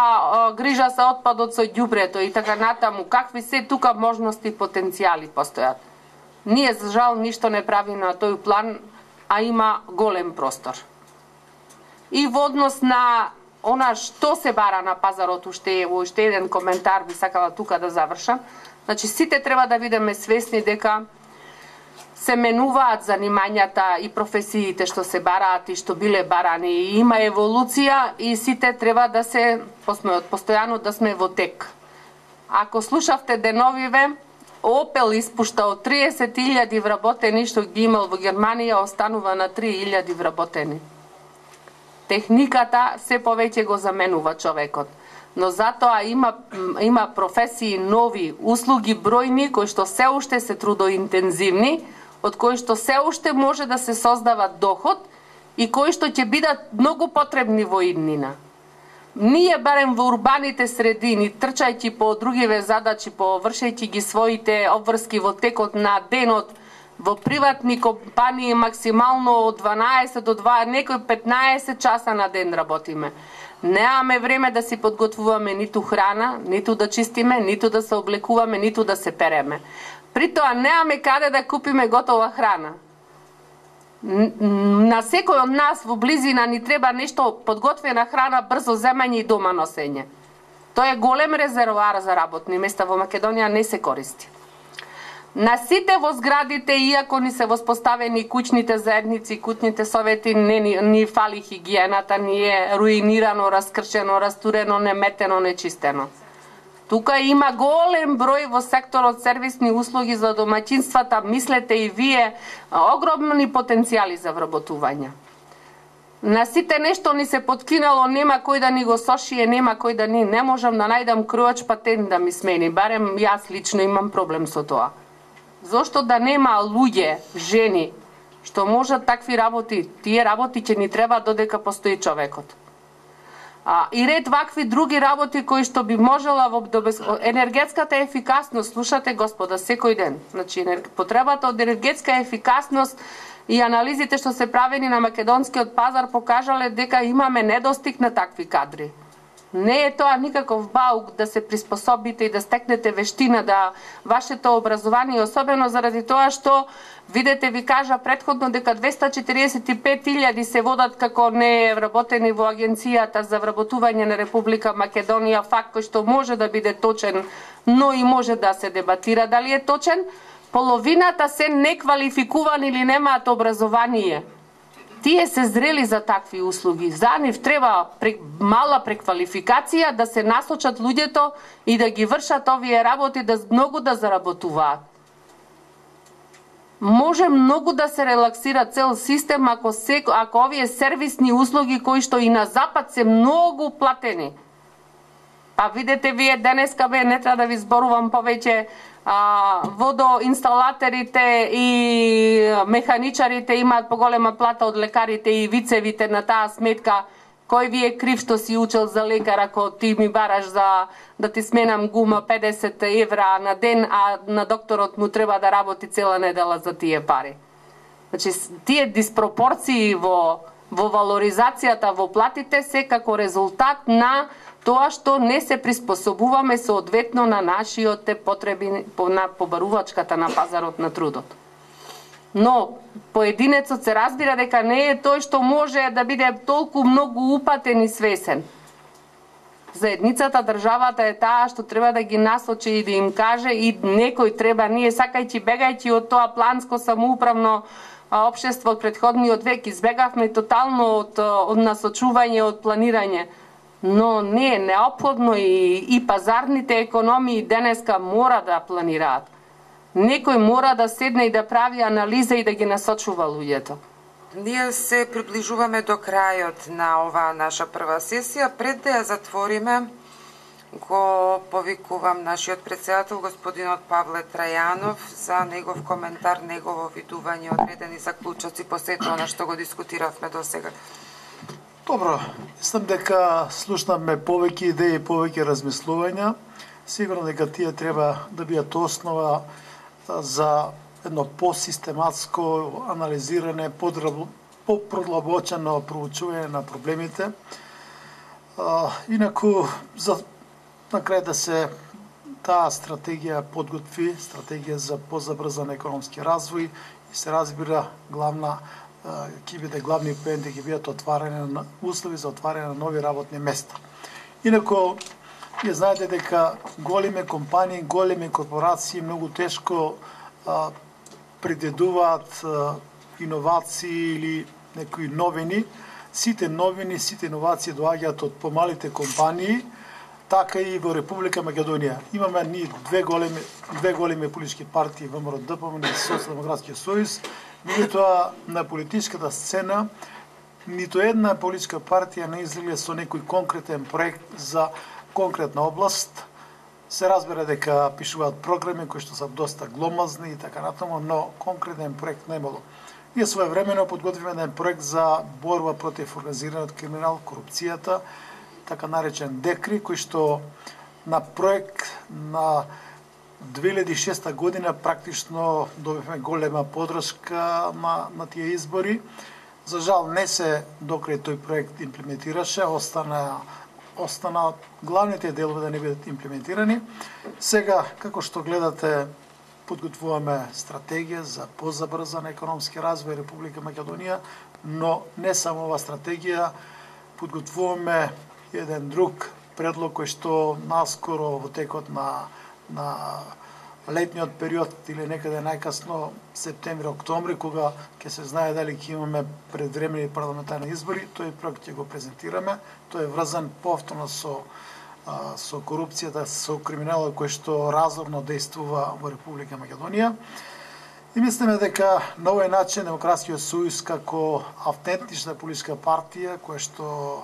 Speaker 3: грижа за отпадот со ѓубрето и така натаму, какви се тука можности и потенцијали постојат. Ние, за жал, ништо не прави на тој план, а има голем простор. И во однос на она што се бара на пазарот, уште еден коментар би сакала тука да завршам. Значи, сите треба да бидеме свесни дека се менуваат занимањата и професиите што се бараат и што биле барани. И има еволуција и сите треба да се постојано да сме во тек. Ако слушавте деновиве, Опел испушта од 30.000 вработени што ги имал во Германија, останува на 3.000 вработени. Техниката се повеќе го заменува човекот, но затоа има професии нови, услуги бројни кои што се уште се трудоинтензивни, од кои што се уште може да се создава доход и кои што ќе бидат многу потребни во иднина. Ние барем во урбаните средини, трчајќи по другиве задачи, вршејќи ги своите обврски во текот на денот, во приватни компании максимално од 12 до 2, некој 15 часа на ден работиме. Немаме време да си подготвуваме ниту храна, ниту да чистиме, ниту да се облекуваме, ниту да се переме. При тоа немаме каде да купиме готова храна. На секој од нас во близина ни треба нешто подготвена храна, брзо земање и дома носење. Тоа е голем резервоар за работни места, во Македонија не се користи. На сите во зградите, иако ни се воспоставени куќните заедници, куќните совети, ни фали хигиената, ни е руинирано, раскршено, растурено, неметено, нечистено. Тука има голем број во секторот сервисни услуги за домаќинствата, мислете и вие, огромни потенцијали за вработување. На сите нешто ни се подкинало, нема кој да ни го сошие, нема кој да ни, не можам да најдам кројач патент да ми смени, барем јас лично имам проблем со тоа. Зошто да нема луѓе, жени, што можат такви работи, тие работи ќе ни треба додека постои човекот. И ред вакви други работи кои што би можела во енергетската ефикасност, слушате господа секој ден. Значи потребата од енергетска ефикасност и анализите што се правени на македонскиот пазар покажале дека имаме недостиг на такви кадри. Не е тоа никаков баук да се приспособите и да стекнете вештина да вашето образование, особено заради тоа што видете, ви кажа претходно дека 245.000 се водат како не вработени во Агенцијата за вработување на Република Македонија, факт кој што може да биде точен, но и може да се дебатира дали е точен. Половината се неквалификувани или немаат образование. Тие се зрели за такви услуги. За нив треба мала преквалификација да се насочат луѓето и да ги вршат овие работи, да многу да заработуваат. Може многу да се релаксира цел систем ако овие сервисни услуги кои што и на запад се многу платени. Па видете вие денеска не треба да ви зборувам повеќе, водоинсталаторите и механичарите имаат поголема плата од лекарите и вицевите на таа сметка. Кој ви е крив што си учел за лекар ако ти ми бараш за да ти сменам гума 50 евра на ден, а на докторот му треба да работи цела недела за тие пари. Значи, тие диспропорции во валоризацијата во платите се како резултат на тоа што не се приспособуваме соодветно на нашите потреби на побарувачката на пазарот на трудот. Но поединецот се разбира дека не е тој што може да биде толку многу упатен и свесен. Заедницата, државата е таа што треба да ги насочи и да им каже и некој треба, ние сакајќи бегајќи од тоа планско самоуправно општество од претходниот век, избегавме тотално од насочување, од планирање. Но не е неопходно и пазарните економии денеска мора да планираат. Некој мора да седне и да прави анализа и да ги насочува луѓето.
Speaker 1: Ние се приближуваме до крајот на оваа наша прва сесија. Пред да ја затвориме, го повикувам нашиот председател, господинот Павле Трајанов, за негов коментар, негово видување, одредени заклучоци по сето она што го дискутиравме до сега.
Speaker 2: Добро, мислам дека слушнавме повеќе идеи, повеќе размислувања. Сигурно дека тие треба да бидат основа за едно посистематско анализирање, по-продлабочено проучување на проблемите. Инаку, на крај да се таа стратегија подготви, стратегија за позабрзан економски развој и се разбира главна ќе биде главни поенти, ќе бидат отварање на услови за отварање на нови работни места. Инаку, вие знаете дека големи компании, големи корпорации многу тешко предвидуваат иновации или некои новини. Сите новини, сите иновации доаѓаат од помалите компании, така и во Република Македонија. Имаме ние две големи политички партии, ВМРО ДПМН и Социјалдемократскиот сојуз, меѓутоа на политичката сцена ниту една политичка партија не излезе со некој конкретен проект за конкретна област. Се разбира дека пишуваат програми кои што се доста гломазни и така натаму, но конкретен проект немало. Ние своевремено подготвивме еден проект за борба против организираниот криминал, корупцијата, така наречен ДЕКРИ, кој што на проект на 2006 година практично добивме голема подршка на тие избори. За жал не се до крај тој проект имплементираше, остана главните делови да не бидат имплементирани. Сега, како што гледате, подготвуваме стратегија за позабрзан економски развој Република Македонија, но не само ова стратегија, подготвуваме еден друг предлог кој што наскоро во текот на летниот период или некаде најкасно септември-октомври, кога ќе се знае дали ќе имаме предвремени парламентарни избори, тој проект ќе го презентираме. Тој е врзан повторно со корупцијата, со криминалот кој што разорно действува во Република Македонија. И мислиме дека на овој начин Демократскиот сојуз како автентична политичка партија која што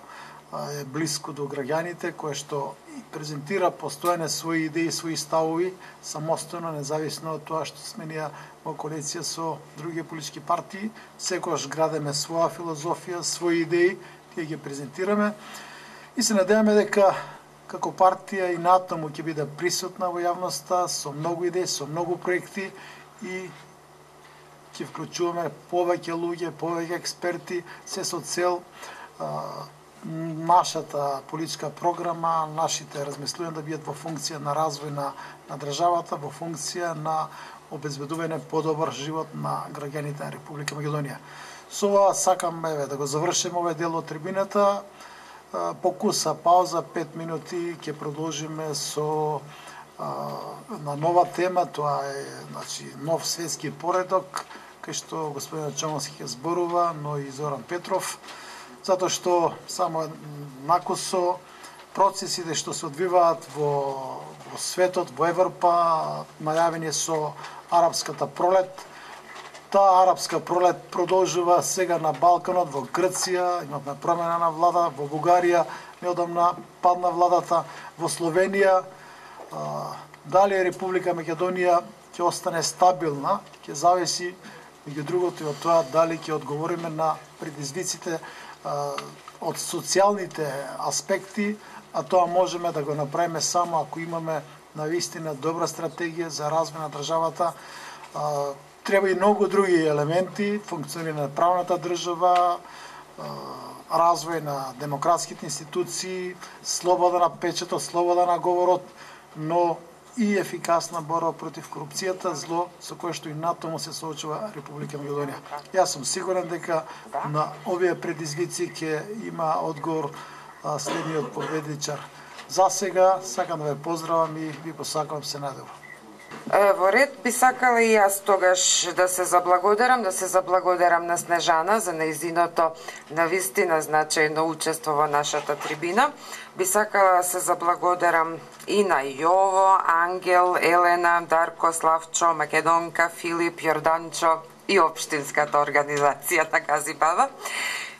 Speaker 2: е близко до граѓаните, која што презентира постојано своји идеи, своји ставови, самостојно, независно од тоа што сме ние во коалиција со други политички партии, секогаш градеме своја филозофија, своји идеи, тие ги презентираме и се надеваме дека како партија и натаму ќе биде присутна во јавноста со многу идеи, со многу проекти и ќе вклучуваме повеќе луѓе, повеќе експерти, се со цел нашата политичка програма, нашите размислувања да бидат во функција на развој на државата, во функција на обезбедување подобар живот на граѓаните на Република Македонија. Со ова сакам да го завршиме овој дел од трибината. Покуса, пауза, 5 минути, ќе продолжиме со на нова тема, тоа е нов светски поредок, кај што господин Чомовски ќе зборува, но и Зоран Петров, затоа што само накусо процесите што се одвиваат во светот, во Европа, најавени со арапската пролет. Таа арапска пролет продолжува сега на Балканот, во Грција, имавме промена на влада, во Бугарија неодамна падна владата, во Словенија. Дали Република Македонија ќе остане стабилна, ќе зависи меѓу другото и од тоа дали ќе одговориме на предизвиците од социјалните аспекти, а тоа можеме да го направиме само ако имаме навистина добра стратегија за развој на државата. Треба и многу други елементи, функционирање на правната држава, развој на демократските институции, слобода на печатот, слобода на говорот, но и ефикасна борба против корупцијата, зло со кое што и натаму се соочува Република Македонија. Јас сум сигурен дека на овие предизвици ќе има одговор следниот победничар За сега сакам да ве поздравам и ви посакувам се најдобро.
Speaker 1: Во ред би сакала и јас тогаш да се заблагодарам на Снежана за нејзиното навистина значајно учество во нашата трибина. Би сакала да се заблагодарам и на Јово, Ангел, Елена, Дарко, Славчо, Македонка, Филип, Јорданчо и општинската организација на Газибава.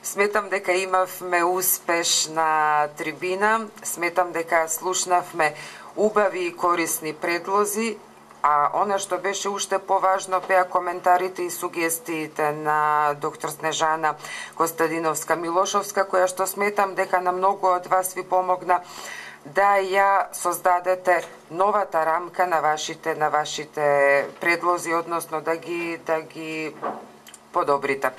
Speaker 1: Сметам дека имавме успешна трибина, сметам дека слушнавме убави и корисни предлози, а она што беше уште поважно беа коментарите и сугестиите на доктор Снежана Костадиновска-Милошовска, која што сметам дека на многу од вас ви помогна да ја создадете новата рамка на вашите предлози, односно да ги подобрите.